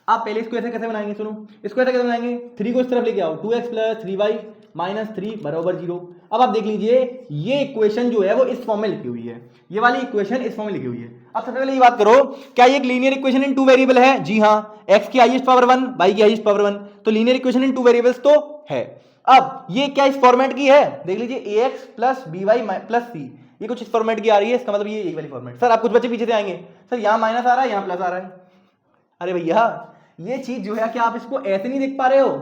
आप पहले इसको ऐसे कैसे बनाएंगे? सुनो, इसको ऐसे कैसे बनाएंगे? 3 को इस तरफ लेके आओ, 2x प्लस 3y माइनस 3 बराबर 0। अब आप देख लीजिए, ये इक्वेशन जो है वो इस फॉर्म में लिखी हुई है, ये वाली इक्वेशन इस फॉर्म में लिखी हुई है। अब सबसे पहले ये बात करो, क्या ये एक linear equation in two variable है? जी हाँ, x की हाईएस्ट पावर 1, y की हाईएस्ट पावर 1, तो linear equation in two variables तो है। अब ये क्या इस फॉर्मेट की है? देख लीजिए, ax plus by plus c, ये कुछ इस फॉर्मेट की आ रही है, इसका मतलब ये एक वाली फॉर्मेट। सर आप कुछ बच्चे पीछे से आएंगे, सर यहाँ माइनस आ रहा है, यहाँ प्लस आ रहा है। अरे भैया ये चीज जो है, क्या आप इसको ऐसे नहीं देख पा रहे हो?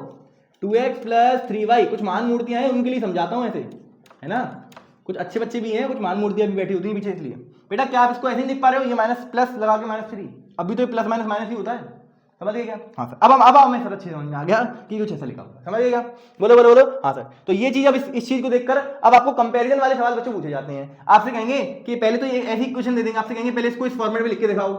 2x प्लस 3y कुछ मान मूर्तियां हैं, उनके लिए समझाता हूं ऐसे, है ना? कुछ अच्छे बच्चे भी हैं, कुछ मान मूर्तियां भी बैठी होती हैं पीछे, इसलिए बेटा क्या आप इसको ऐसे नहीं देख पा रहे हो? ये माइनस प्लस लगा के -3, अभी तो ये प्लस माइनस माइनस ही होता है, समझ गए क्या? हाँ सर, अब हमें सर अच्छे समझ में आ गया कि कुछ ऐसा लिखा हुआ, समझ गए क्या? बोलो बोलो बोलो। हाँ सर, तो ये चीज अब इस चीज को देखकर अब आपको कंपैरिजन वाले सवाल बच्चे पूछे जाते हैं। आपसे कहेंगे कि पहले तो ये ऐसी क्वेश्चन दे देंगे, आपसे कहेंगे पहले इसको इस फॉर्मेट में लिख के दिखाओ,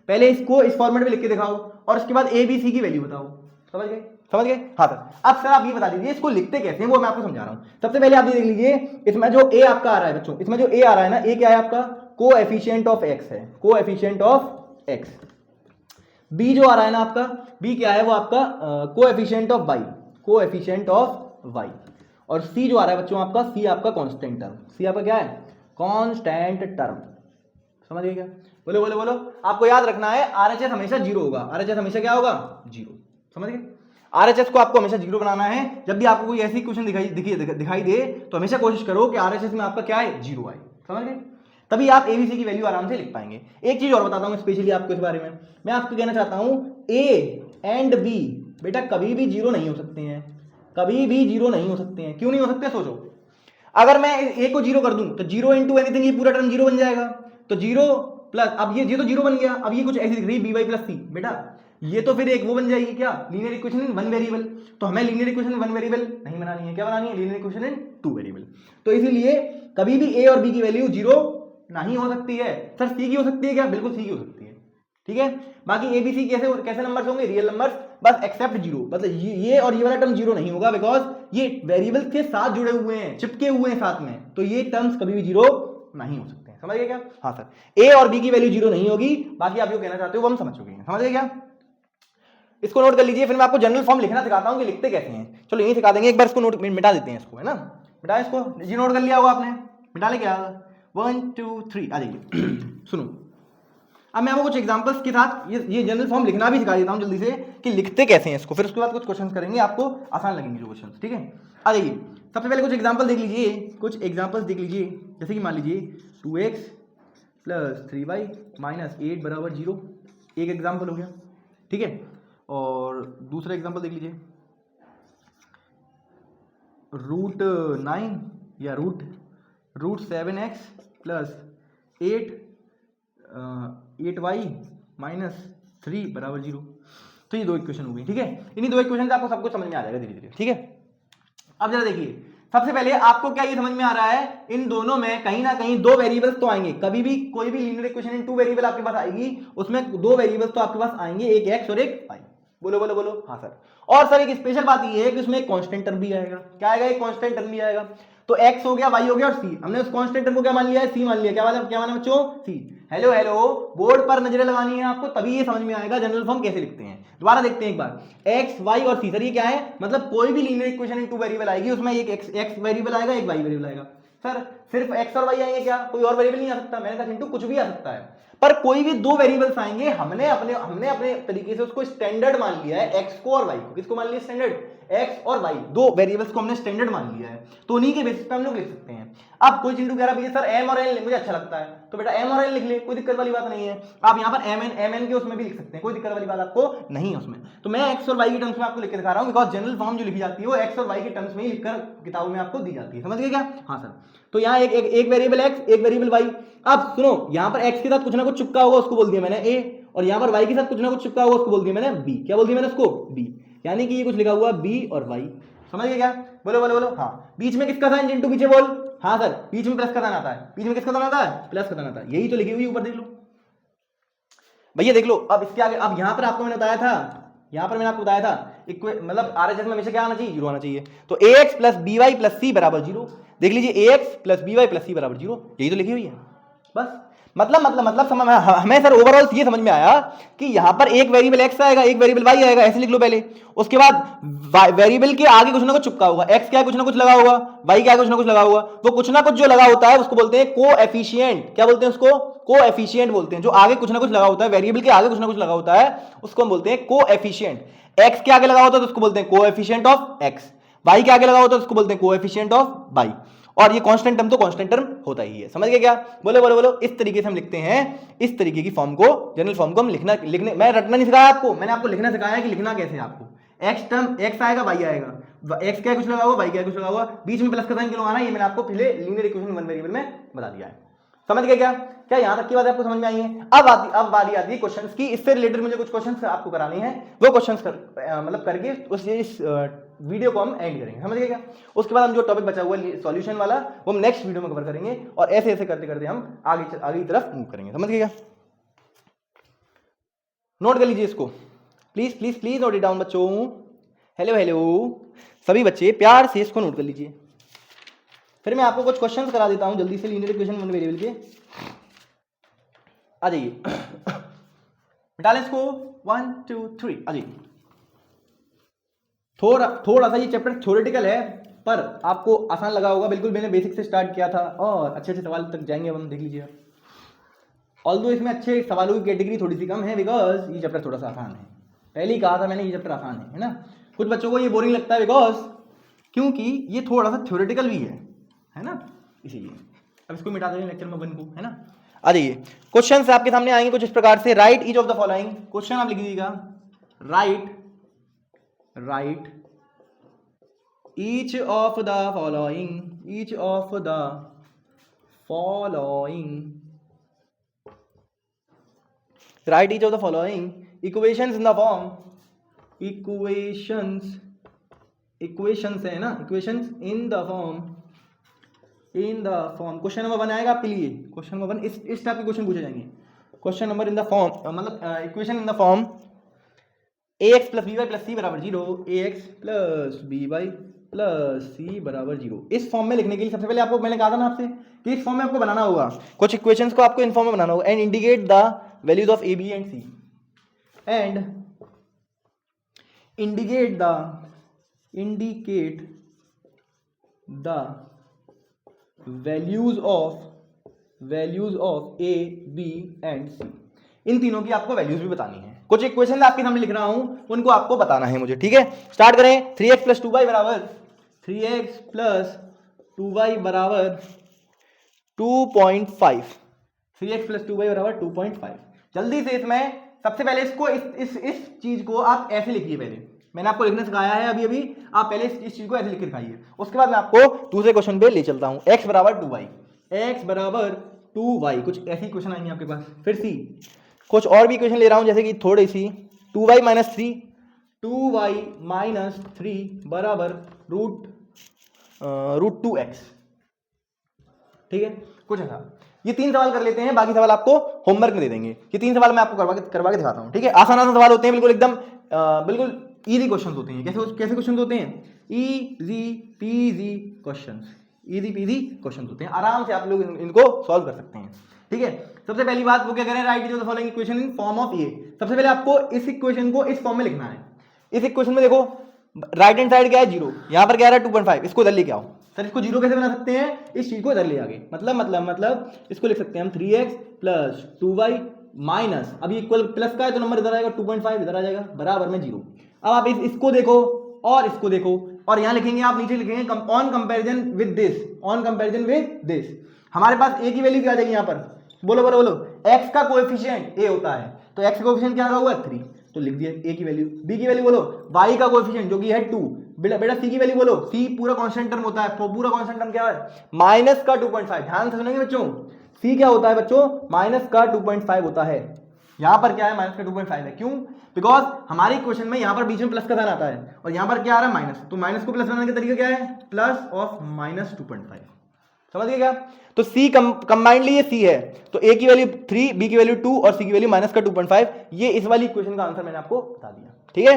पहले इसको इस फॉर्मेट में लिख के दिखाओ, और उसके बाद a b c की वैल्यू बताओ। समझ गए? समझ गए? हाँ सर। अब सर आप ये बता दीजिए इसको लिखते कैसे हैं, वो मैं आपको समझा रहा हूं। सबसे पहले आप ये देख लीजिए, इसमें जो a आपका आ रहा है बच्चों, इसमें जो a आ रहा है ना, a क्या है आपका? कोएफिशिएंट ऑफ x है, कोएफिशिएंट ऑफ x। b जो आ रहा है ना आपका, b क्या है? वो आपका coefficient of y, coefficient of y। और c जो आ रहा है बच्चों आपका, c आपका कांस्टेंट टर्म, c आपका क्या है? Constant term. समझ गए क्या? बोलो बोलो बोलो। आपको याद रखना है RHS हमेशा 0 होगा, RHS हमेशा क्या होगा? 0। समझ गए? RHS को आपको हमेशा 0 बनाना है। जब भी आपको कोई ऐसी क्वेश्चन दिखाई दे तो हमेशा कोशिश करो कि RHS में आपका क्या है? 0 आए। समझ गए? तभी आप ABC की वैल्यू आराम से लिख पाएंगे। एक चीज और बताता हूं स्पेशली आपको इस बारे में, मैं आपको कहना चाहता हूं A एंड B बेटा कभी भी 0 नहीं हो सकते हैं, कभी भी 0 नहीं हो सकते हैं। क्यों नहीं हो सकते? सोचो, अगर मैं A को 0 कर दूं तो 0 इंटू एनीथिंग, ये पूरा टर्म 0 बन जाएगा। तो 0 प्लस, अब ये तो 0 बन गया, अब ये कुछ ऐसी दिख रही है by प्लस c, बेटा ये तो फिर एक वो बन जाएगी क्या? Linear equation in one variable. तो हमें linear equation in one variable नहीं बनानी है, क्या बनानी है? Linear equation in two variable. तो इसीलिए कभी भी a और b की वैल्यू 0 नहीं हो सकती है। सर c की हो सकती है क्या? बिल्कुल c की हो सकती है, ठीक है। बाकी a b c कैसे नंबर्स होंगे? रियल नंबर्स, बस एक्सेप्ट 0, मतलब ये और ये वाला टर्म 0 नहीं होगा, बिकॉज ये वेरिएबल्स के साथ जुड़े हुए हैं, चिपके हुए हैं साथ में, तो ये टर्म्स कभी भी 0 नहीं हो सकते। समझ गए क्या? हाँ सर, a और b की वैल्यू 0 नहीं होगी, बाकी आप जो कहना चाहते हो वो हम समझ चुके हैं। समझ गए क्या? इसको नोट कर लीजिए, फिर मैं आपको जनरल फॉर्म लिखना सिखाता हूं कि लिखते कैसे हैं। चलो यही सिखा देंगे, एक बार इसको नोट मिटा देते हैं इसको, है ना? मिटा इसको, जी नोट कर लिया होगा आपने, मिटा ले क्या? 1 2 3 आ जाइए। सुनो, अब मैं आपको कुछ एग्जांपल्स के साथ ये जनरल फॉर्म लिखना भी सिखा देता हूँ जल्दी से कि लिखते कैसे हैं इसको, फिर उसके बाद कुछ क्वेश्चंस करेंगे, आपको आसान लगेंगे जो क्वेश्चंस, ठीक है। आ जाइए, सबसे पहले कुछ एग्जांपल देख लीजिए, कुछ एग्जांपल्स देख लीजिए, जैसे कि मान लीजिए 2x प्लस 3y माइनस 8 बराबर 0, एक एग्जाम्पल हो गया, ठीक है। और दूसरा एग्जाम्पल देख लीजिए, √9 या root 7x plus 8y minus 3 बराबर 0। तो ये दो इक्वेशन हो गई, ठीक है। इन्हीं दो इक्वेशन से आपको सब कुछ समझ में आ जाएगा धीरे धीरे, ठीक है। अब जरा देखिए, सबसे पहले आपको क्या ये समझ में आ रहा है, इन दोनों में कहीं ना कहीं दो वेरिएबल्स तो आएंगे। कभी भी कोई भी लीनियर इक्वेशन इन 2 वेरिएबल आपके पास आएगी, उसमें दो वेरिएबल्स तो आपके पास आएंगे, एक x और एक y। बोलो बोलो बोलो, हाँ सर। और सर एक स्पेशल बात ये है कि उसमें एक कांस्टेंट टर्म भी आएगा। क्या आएगा? एक कांस्टेंट टर्म भी आएगा। तो x हो गया, y हो गया और c, हमने उस कांस्टेंट टर्म को क्या मान लिया है? c मान लिया। क्या माना बच्चों? c। हेलो हेलो, बोर्ड पर नजरें लगानी है आपको, तभी ये समझ में आएगा जनरल फॉर्म कैसे लिखते हैं। दोबारा देखते हैं एक बार, x y और c। सर ये क्या है? मतलब कोई भी लीनियर इक्वेशन इन 2 वेरिएबल आएगी, उसमें एक x वेरिएबल आएगा, एक y वेरिएबल आएगा। सर सिर्फ x और y आएंगे क्या? कोई और वेरिएबल नहीं आ सकता? मैंने कहा चिंटू कुछ भी आ सकता है, पर कोई भी दो वेरिएबल्स आएंगे। हमने अपने तरीके से उसको स्टैंडर्ड मान लिया है, x को और y को। किसको मान लिया स्टैंडर्ड? x और y, दो वेरिएबल्स को हमने स्टैंडर्ड मान लिया है, तो उन्हीं के बेसिस पे हम लोग लिख सकते हैं। अब कोई चिंटू कह रहा है सर m और n मुझे अच्छा लगता है, तो बेटा m और n लिख ले, कोई दिक्कत वाली बात नहीं है। आप यहाँ पर mn के उसमें भी लिख सकते हैं, कोई दिक्कत वाली बात आपको नहीं है उसमें। तो मैं x और y के टर्म्स में आपको लिख के दिखा रहा हूँ, बिकॉज जनरल फॉर्म जो लिखी जाती है वो x और y के टर्म्स में ही लिखकर किताबों में आपको दी जाती है। समझ गए क्या? हाँ सर। तो यहाँ एक वेरिएबल x, एक वेरिएबल y। अब सुनो, यहाँ पर x के साथ कुछ ना कुछ चिपका होगा, उसको बोल दिया मैंने a, और यहाँ पर y के साथ कुछ ना कुछ चिपका होगा, उसको बोल दिया मैंने b। क्या बोल दिया मैंने उसको? b। यानी कि ये कुछ लिखा हुआ b और y। समझ गए क्या? बोलो बोलो बोलो। हाँ, बीच में किसका साइन चिंटू? पीछे बोल। हाँ सर, बीच में प्लस का साइन आता है। बीच में किसका साइन आता है? प्लस का साइन आता है। यही तो लिखी हुई ऊपर देख लो भैया, देख लो। अब इसके आगे, अब यहाँ पर आपको मैंने बताया था, यहाँ पर मैंने आपको बताया था मतलब RHS में हमेशा क्या आना चाहिए? 0 आना चाहिए। तो ax plus B Y plus C बराबर 0। देख लीजिए, ax plus B Y plus C बराबर 0, यही तो लिखी हुई है। बस मतलब हमें सर ओवरऑल ये समझ में आया कि यहाँ पर एक वेरिएबल x आएगा, एक वेरिएबल y आएगा, ऐसे लिख लो पहले। उसके बाद वेरिएबल के आगे कुछ ना कुछ चिपका होगा, x क्या है? कुछ ना कुछ लगा होगा, y क्या है? कुछ ना कुछ लगा होगा। वो कुछ ना कुछ जो लगा होता है उसको बोलते हैं कोएफिशिएंट। क्या बोलते हैं उसको? कोएफिशिएंट बोलते हैं। जो आगे कुछ ना कुछ लगा होता है, वेरिएबल के आगे कुछ ना कुछ लगा होता है, उसको हम बोलते हैं कोएफिशिएंट। x के आगे लगा होता है तो उसको बोलते हैं कोएफिशिएंट ऑफ x, y के आगे लगा होता है तो उसको बोलते हैं कोएफिशिएंट ऑफ y। और ये कांस्टेंट टर्म तो कांस्टेंट टर्म होता ही है। समझ गए क्या? बोलो बोलो बोलो। इस तरीके से हम लिखते हैं, इस तरीके की फॉर्म को, जनरल फॉर्म को हम लिखने मैं रटना नहीं सिखाया आपको, मैंने आपको लिखना सिखाया है कि लिखना कैसे है आपको। x टर्म, x आएगा, y आएगा, x क्या कुछ लगा हुआ, y क्या कुछ लगा हुआ, बीच में प्लस का साइन क्यों लगाना, ये मैंने आपको पहले लीनियर इक्वेशन वन वेरिएबल में बता दिया है। समझ गए क्या? क्या यहां तक की बात आपको समझ में आई है? अब बारी आती है क्वेश्चंस की। इससे रिलेटेड मुझे कुछ क्वेश्चंस आपको कराने हैं, वो क्वेश्चंस मतलब करके इस वीडियो को हम एंड करेंगे। समझ गए क्या? उसके बाद हम जो टॉपिक बचा हुआ है सॉल्यूशन वाला, वो हम नेक्स्ट वीडियो में कवर करेंगे, और ऐसे ऐसे करते करते हम आगे की तरफ मूव करेंगे। समझ गए क्या? नोट कर लीजिए इसको, please please please note it down बच्चों। हेलो हेलो सभी बच्चे, प्यार से इसको नोट कर लीजिए। फिर मैं आपको कुछ क्वेश्चंस करा देता हूं जल्दी से लीनियर इक्वेशन वन वेरिएबल के। आ जाइए, डालें इसको 1 2 3। आ जाइए। थोड़ा सा ये चैप्टर थ्योरेटिकल है, पर आपको आसान लगा होगा। बिल्कुल मैंने बेसिक से स्टार्ट किया था, और अच्छे अच्छे सवाल तक जाएंगे हम, देख लीजिए। ऑल्दो इसमें अच्छे सवालों की कैटेगरी थोड़ी सी कम है, बिकॉज ये चैप्टर थोड़ा सा आसान है। पहले ही कहा था मैंने, ये चैप्टर आसान है ना। कुछ बच्चों को ये बोरिंग लगता है, बिकॉज क्योंकि ये थोड़ा सा थ्योरेटिकल भी है ना, इसीलिए। अब इसको मिटा देंगे लेक्चर में 1 को, है ना। आ जाइए, क्वेश्चन आपके सामने आएंगे कुछ इस प्रकार से। Right each of the following, question आप लिख दीजिएगा, right each of the following write each of the following equations in the form, equations है ना, equations in the form question number 1 आएगा आपके लिए। क्वेश्चन नंबर 1 इस टाइप के क्वेश्चन पूछे जाएंगे। Question number in the form, मतलब equation in the form ax plus B Y plus C बराबर 0, ax plus B Y plus C बराबर 0। इस फॉर्म में लिखने के लिए सबसे पहले आपको मैंने कहा था ना आपसे कि इस फॉर्म में आपको बनाना होगा, कुछ इक्वेशंस को आपको इन फॉर्म में बनाना होगा। And indicate the values of A B and C, and indicate the values of a b and c। इन तीनों की आपको वैल्यूज भी बतानी है। कुछ इक्वेशन आपके सामने लिख रहा हूं, उनको आपको बताना है मुझे, ठीक है। स्टार्ट करें। 3x प्लस 2y बराबर 3x प्लस 2y बराबर 2.5। 3x प्लस 2y बराबर 2.5। जल्दी से इसमें सबसे पहले इसको इस चीज को आप ऐसे लिखिए। पहले मैंने आपको लिखना सिखाया है अभी आप पहले इस चीज को ऐसे लिख के दिखाइए। उसके बाद मैं आपको दूसरे क्वेश्चन पे ले चलता हूं। x बराबर 2y, x बराबर 2y, कुछ ऐसी क्वेश्चन आएंगे आपके पास। फिर सी कुछ और भी क्वेश्चन ले रहा हूं, जैसे कि थोड़ी सी 2y माइनस 3, 2y माइनस 3 बराबर रूट 2x, ठीक है। कुछ ऐसा ये 3 सवाल कर लेते हैं, बाकी सवाल आपको होमवर्क में दे देंगे। ये 3 सवाल मैं आपको करवा के दिखाता हूं, ठीक है। आसान आसान सवाल होते हैं, बिल्कुल एकदम बिल्कुल इजी क्वेश्चंस होते हैं। कैसे क्वेश्चंस होते हैं? Easy PG questions, easy PG questions होते हैं। आराम से आप लोग इनको सॉल्व कर सकते हैं, ठीक है। सबसे पहली बात वो क्या करें, right the following equation in form of A. सबसे पहले आपको इस इक्वेशन को इस फॉर्म में लिखना है। इस इक्वेशन में देखो राइट हैंड साइड क्या है 0, यहां पर क्या है 2.5, इसको इधर लेके आओ। सर इसको 0 कैसे बना सकते हैं? इस चीज को इधर ले आगे, मतलब इसको लिख सकते हैं हम 3x प्लस 2y माइनस, अभी इक्वल प्लस का है तो नंबर इधर आएगा 2.5 इधर आ जाएगा बराबर में 0। अब आप इसको देखो और इसको देखो और यहां लिखेंगे, आप नीचे लिखेंगे on comparison with this, on comparison with this. हमारे पास a की वैल्यू क्या आ जाएगी यहाँ पर? बोलो बोलो बोलो। x का कोएफिशिएंट a होता है, तो x का कोएफिशिएंट क्या लगा हुआ है 3, तो लिख दिया a की वैल्यू। b की वैल्यू बोलो, y का कोएफिशिएंट जो कि है 2। बेटा c की वैल्यू बोलो, c पूरा कांस्टेंट टर्म होता है, पूरा कांस्टेंट टर्म क्या है? माइनस का 2.5। ध्यान से सुनेंगे बच्चों, c क्या होता है बच्चों? माइनस का 2.5 होता है। यहां पर क्या है? माइनस का 2.5 है। क्यों? बिकॉज हमारी इक्वेशन में यहां पर बीच में प्लस का साइन आता है और यहां पर क्या आ रहा है माइनस, तो माइनस को प्लस बनाने का तरीका क्या है? Plus of minus 2.5। समझ गए क्या? तो c कंबाइंडली ये c है, तो a की वैल्यू 3, b की वैल्यू 2 और c की वैल्यू माइनस का 2.5। ये इस वाली इक्वेशन का आंसर मैंने आपको बता दिया, ठीक है।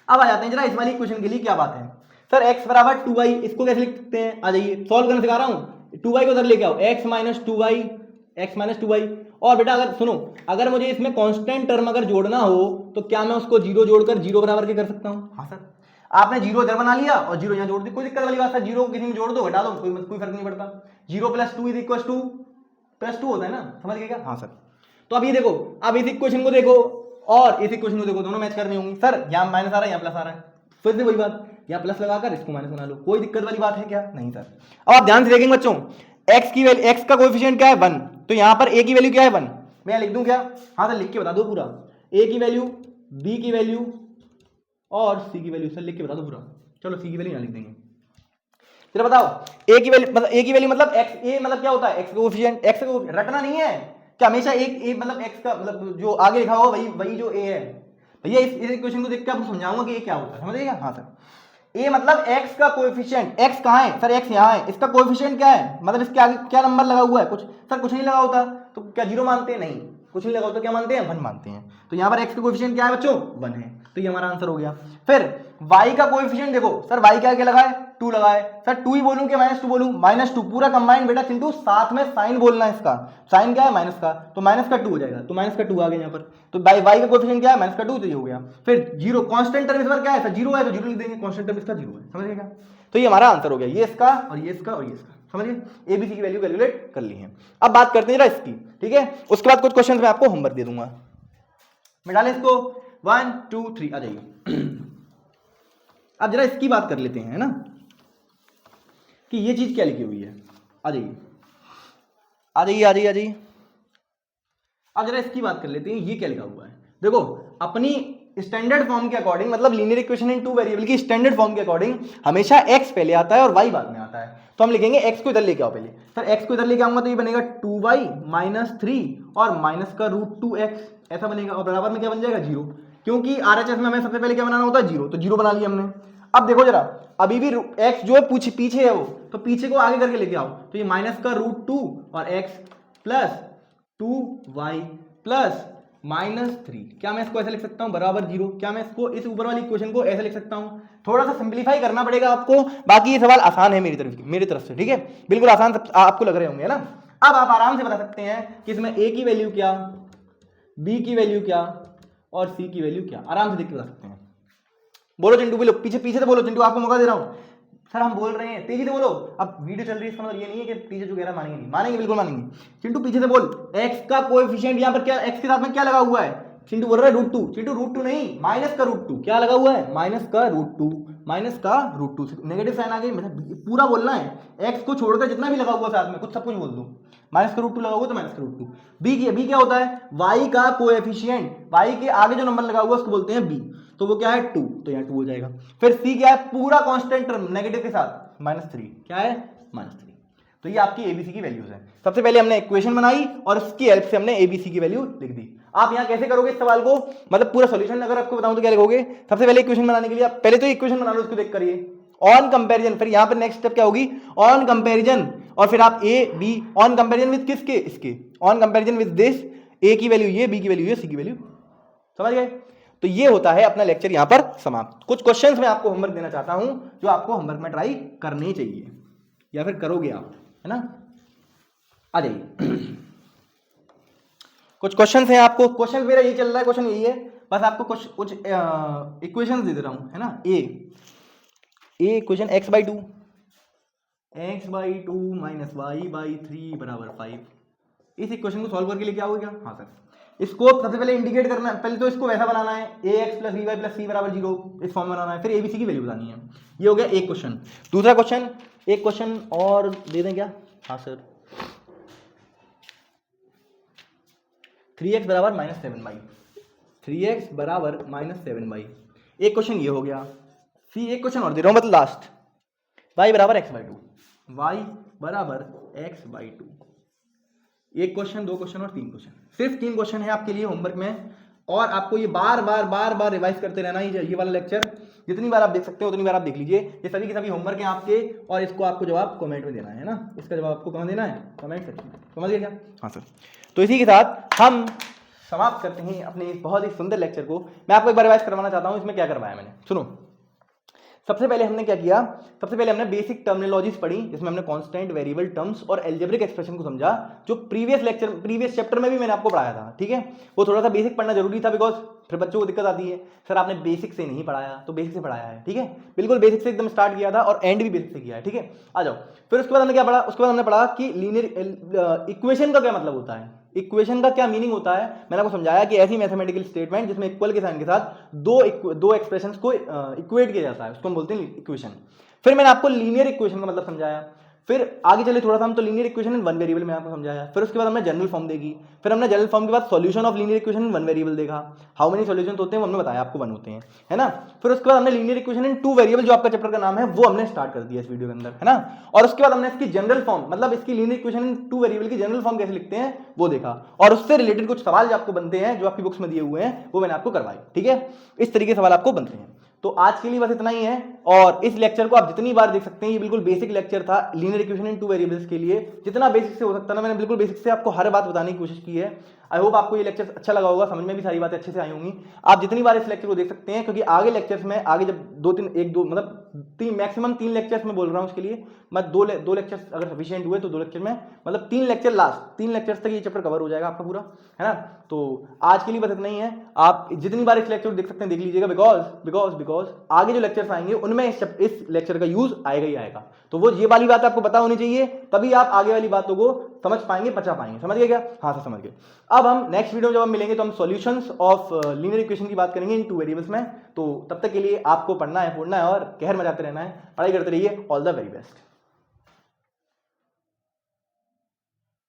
अब आ जाते हैं जरा इस वाली इक्वेशन के लिए क्या बात है। सर x बराबर 2y, इसको कैसे लिख सकते हैं? आ जाइए, सॉल्व करना सिखा रहा हूं। 2y को उधर लेके आओ, x माइनस 2y। और बेटा अगर सुनो, अगर मुझे इसमें कांस्टेंट टर्म अगर जोड़ना हो तो क्या मैं उसको 0 जोड़कर 0 बराबर के कर सकता हूं? हाँ सर। आपने 0 इधर बना लिया और 0 यहां जोड़ दी, कोई दिक्कत वाली बात है? 0 को किसी में जोड़ दो, घटा दो, कोई फर्क नहीं पड़ता। 0 plus 2 is equal two plus 2 होता है ना, समझ गए क्या? हाँ सर। तो अब ये देखो, अब इस इक्वेशन को देखो और इस इक्वेशन को देखो, दोनों मैच करनी होंगी। सर यहाँ माइनस आ रहा है, यहाँ प्लस आ रहा है, फिर से वही बात, यहाँ प्लस लगाकर इसको माइनस बना लो, कोई दिक्कत वाली बात है क्या? नहीं सर। अब आप ध्यान से देखेंगे बच्चों, x की वैल्यू, x का कोएफिशिएंट क्या है 1, तो यहाँ पर a की वैल्यू क्या है 1। मैं लिख दूं क्या? हाँ सर लिख के बता दो पूरा, a की वैल्यू, b की वैल्यू और c की वैल्यू। सर लिख के बता दो पूरा। चलो c की वैल्यू यहाँ लिख देंगे। चलो बताओ, a की वैल्यू मतलब x, a मतलब क्या होता है? x का कोएफिशिएंट। x का रटना नहीं है क्या? हमेशा एक a मतलब x का मतलब जो आगे लिखा हुआ वही जो a है। भैया इस इक्वेशन को देख के आपको समझाऊंगा कि ये क्या होता है, समझिएगा? हाँ सर। a मतलब x का कोएफिशिएंट। x कहाँ है सर? x यहाँ है। इसका कोएफिशिएंट क्या है? मतलब इसके आगे क्या नंबर लगा हुआ है? कुछ सर कुछ नहीं लगा होता तो क्या 0 मानते हैं? नहीं, कुछ नहीं लगा होता क्या मानते हैं? 1 मानते हैं। तो यहाँ पर x का कोएफिशिएंट क्या है बच्चों? 1 है, तो ये हमारा आंसर हो गया। फिर y का कोएफिशिएंट देखो सर, y क्या लगा है? 2 लगा है। सर 2 ही बोलूं कि माइनस 2 बोलूं? माइनस 2 पूरा कंबाइंड बेटा, किंतु साथ में साइन बोलना है इसका। साइन क्या है? माइनस का, तो माइनस का 2 हो जाएगा, तो माइनस का 2 आ गया यहाँ पर। तो y का कोएफिशिएंट क्या है? माइनस का 2, तो ये हो गया। फिर 0 कांस्टेंट टर्म इस बार क्या है? सर 0 है तो 0 लिख देंगे, कांस्टेंट टर्म इसका 0 है, समझ गए? तो ये हमारा आंसर हो गया, ये इसका और ये इसका और ये इसका, समझिए? ABC की वैल्यू कैलकुलेट कर ली है। अब बात करते हैं जरा इसकी, ठीक है। उसके बाद कुछ क्वेश्चन मैं आपको होमवर्क दे दूंगा। मैं डालें इसको 1 2 3, आ जाइए। अब जरा इसकी बात कर लेते हैं, है ना, कि ये चीज क्या लिखी हुई है। आ जाइए आ जाइए आ जाइए आ जाइए। अब जरा इसकी बात कर लेते हैं, ये क्या लिखा हुआ है। देखो अपनी स्टैंडर्ड फॉर्म के अकॉर्डिंग, मतलब लीनियर इक्वेशन इन 2 वेरिएबल की स्टैंडर्ड फॉर्म के अकॉर्डिंग हमेशा x पहले आता है और y बाद में आता है। तो हम लिखेंगे x को इधर लेके आओ पहले। सर x को इधर लेके आऊंगा तो ये बनेगा 2y माइनस 3 और माइनस का रूट 2x, ऐसा बनेगा। और बराबर में क्या बन जाएगा? 0, क्योंकि RHS में हमें सबसे पहले क्या बनाना होता है? 0, तो 0 बना लिया हमने। अब देखो जरा, अभी भी x जो है पीछे है वो, तो पीछे को आगे करके लेके आओ, तो ये माइनस का रूट 2 और x plus 2y plus minus 3। क्या मैं इसको ऐसे लिख सकता हूं? बराबर 0। क्या मैं इसको इस ऊपर वाली इक्वेशन को ऐसे लिख सकता हूं? थोड़ा सा सिंपलीफाई करना पड़ेगा आपको, बाकी ये सवाल आसान है मेरी तरफ से, ठीक है, बिल्कुल आसान आपको लग रहे होंगे, है ना। अब आप आराम से बता सकते हैं कि इसमें a की वैल्यू क्या, b की वैल्यू क्या और c की वैल्यू क्या, आराम से देख के बता सकते हैं। बोलो चिंटू, बोलो, पीछे से बोलो चिंटू, आपको मौका दे रहा हूं। सर हम बोल रहे हैं, तेजी से बोलो। अब वीडियो चल रही है, इसका मतलब ये नहीं है कि टीचर जो कह रहा है मानेंगे नहीं, मानेंगे, बिल्कुल मानेंगे। चिंटू पीछे से बोल, x का कोएफिशिएंट यहाँ पर क्या, x के साथ में क्या लगा हुआ है? चिंटू बोल रहा है √2, चिंटू √2 नहीं, माइनस का √2, क्या लगा हुआ है? माइनस का √2, माइनस का √2, नेगेटिव साइन आ गई, मतलब पूरा बोलना है, x को छोड़कर जितना भी लगा हुआ साथ में, कुछ सब कुछ बोल दूं, माइनस का √2 लगा हुआ तो माइनस का √2। बी क्या होता है? y का कोएफिशिएंट, y के आगे जो नंबर लगा हुआ है उसको बोलते हैं b, तो वो क्या है 2, तो यहाँ 2 हो जाएगा। फिर c क्या है? पूरा कांस्टेंट टर्म नेगेटिव के साथ, -3, क्या है? -3। तो ये आपकी एबीसी की वैल्यूज है। सबसे पहले हमने इक्वेशन बनाई और उसकी हेल्प से हमने एबीसी की वैल्यू लिख दी। आप यहाँ कैसे करोगे इस सवाल को, मतलब पूरा सॉल्यूशन अगर आपको बताऊं तो क्या लिखोगे? सबसे पहले इक्वेशन बनाने के लिए आप पहले तो इक्वेशन बना लो, उसको देख करिए, ऑन कंपैरिजन, फिर यहाँ पर नेक्स्ट स्टेप क्या होगी? ऑन कंपैरिजन, और फिर आप A B, on comparison with किसके? इसके, on comparison with this, A की वैल्यू ये, बी की वैल्यू ये, सी की वैल्यू, समझ गए? तो ये होता है अपना लेक्चर यहाँ पर समाप्त। कुछ क्वेश्चंस मैं आपको होमवर्क देना चाहता हूं जो आपको होमवर्क में ट्राई करने चाहिए या फिर करोगे आप, है ना? आ जाइए। कुछ क्वेश्चंस हैं आपको, क्वेश्चन मेरा ये चल रहा है, क्वेश्चन यही है, बस आपको कुछ इक्वेशंस दे रहा हूं, है ना? ए इक्वेशन x/2 माइनस y/3 बराबर 5, इस इक्वेशन को सॉल्व करके लेके आओगे क्या? हाँ सर। इसको सबसे पहले इंडिकेट करना है, पहले तो इसको वैसा बनाना है, ax + by + c बराबर 0, इस फॉर्म में बनाना है, फिर एबीसी की वैल्यू बतानी है। ये हो गया एक क्वेश्चन। दूसरा क्वेश्चन, एक क्वेश्चन और दे दें क्या? हाँ सर। 3x बराबर -7y, 3x बराबर -7y, एक क्वेश्चन ये हो गया। सी एक क्वेश्चन और दे रहा हूं, मतलब लास्ट, y बराबर x/2, y बराबर x/2, एक क्वेश्चन, दो क्वेश्चन और तीन क्वेश्चन, सिर्फ 3 क्वेश्चन है आपके लिए होमवर्क में, और आपको ये बार बार रिवाइज करते रहना ही, ये वाला लेक्चर जितनी बार आप देख सकते हो उतनी बार आप देख लीजिए। ये सभी के सभी होमवर्क हैं आपके, और इसको आपको जवाब कमेंट में देना है ना, इसका जवाब आपको कहाँ देना है? कमेंट सेक्शन में, समझ गए क्या? हाँ सर। तो इसी के साथ हम समाप्त करते हैं अपने इस बहुत ही सुंदर लेक्चर को। मैं आपको एक बार रिवाइज करवाना चाहता हूँ, इसमें क्या करवाया मैंने, सुनो। सबसे पहले हमने क्या किया? सबसे पहले हमने बेसिक टर्मिनोलॉजीज पढ़ी, जिसमें हमने कांस्टेंट, वेरिएबल टर्म्स और एल्जेब्रिक एक्सप्रेशन को समझा, जो प्रीवियस चैप्टर में भी मैंने आपको पढ़ाया था, ठीक है? वो थोड़ा सा बेसिक पढ़ना जरूरी था, बिकॉज फिर बच्चों को दिक्कत आती है, सर आपने बेसिक से नहीं पढ़ाया, तो बेसिक से पढ़ाया है, ठीक है? बिल्कुल बेसिक से एकदम स्टार्ट किया था और एंड भी बेसिक से किया है, ठीक है? आ जाओ। फिर उसके बाद हमने क्या पढ़ा? उसके बाद हमने पढ़ा कि लीनियर इक्वेशन का क्या मतलब होता है, इक्वेशन का क्या मीनिंग होता है। मैंने आपको समझाया कि ऐसी मैथमेटिकल स्टेटमेंट जिसमें इक्वल के साइन के साथ दो एक्सप्रेशंस को इक्वेट किया जाता है, उसको हम बोलते हैं इक्वेशन। फिर मैंने आपको लीनियर इक्वेशन का मतलब समझाया। फिर आगे चले थोड़ा सा हम, तो linear equation in one variable में आपको समझाया। फिर उसके बाद हमने जनरल फॉर्म देखी। फिर हमने जनरल फॉर्म के बाद solution of linear equation in one variable देखा, हाउ मेनी सॉल्यूशंस होते हैं वो हमने बताया आपको, 1 होते हैं, है ना? फिर उसके बाद हमने लीनियर इक्वेशन इन 2 वेरिएबल, जो आपका चैप्टर का नाम है, वो हमने स्टार्ट कर दिया इस वीडियो के अंदर, है ना? और उसके बाद हमने इसकी जनरल फॉर्म, मतलब इसकी लीनियर इक्वेशन इन 2 वेरिएबल की जनरल फॉर्म कैसे लिखते हैं वो देखा, और उससे रिलेटेड कुछ सवाल जो आपको बनते हैं, जो आपकी बुक्स में दिए हुए हैं, वो मैंने आपको करवाए, ठीक है? इस तरीके के सवाल आपको बनते हैं। तो आज के लिए बस इतना ही है, और इस लेक्चर को आप जितनी बार देख सकते हैं, ये बिल्कुल बेसिक लेक्चर था लीनियर इक्वेशन इन 2 वेरिएबल्स के लिए, जितना बेसिक से हो सकता है ना, मैंने बिल्कुल बेसिक से आपको हर बात बताने की कोशिश की है। आई होप आपको ये लेक्चर अच्छा लगा होगा, समझ में भी सारी बातें अच्छे से आई होंगी। आप जितनी बार इस लेक्चर को देख सकते हैं, क्योंकि आगे लेक्चर्स में, आगे जब 2-3 मतलब मैक्सिमम 3 लेक्चर्स में बोल रहा हूँ, उसके लिए मैं 2 लेक्चर्स अगर सफिशिएंट हुए तो 2 लेक्चर में, मतलब 3 लेक्चर लास्ट 3 लेक्चर्स तक ये चैप्टर कवर हो जाएगा आपका पूरा, है ना? तो आज के लिए बस इतना ही है। आप जितनी बार इस लेक्चर को देख सकते हैं देख लीजिएगा, बिकॉज आगे जो लेक्चर्स आएंगे उनमें इस लेक्चर का यूज आएगा ही आएगा। तो वो ये वाली बात आपको पता होनी चाहिए, तभी आप आगे वाली बातों को समझ पाएंगे, बचा पाएंगे। समझ गए क्या? हाँ सर समझ गए। अब हम नेक्स्ट वीडियो जब हम मिलेंगे तो हम सॉल्यूशंस ऑफ लीनियर इक्वेशन की बात करेंगे इन 2 वेरिएबल्स में। तो तब तक के लिए आपको पढ़ना है, फोड़ना है और कहर मचाते रहना है, पढ़ाई करते रहिए। All the very best.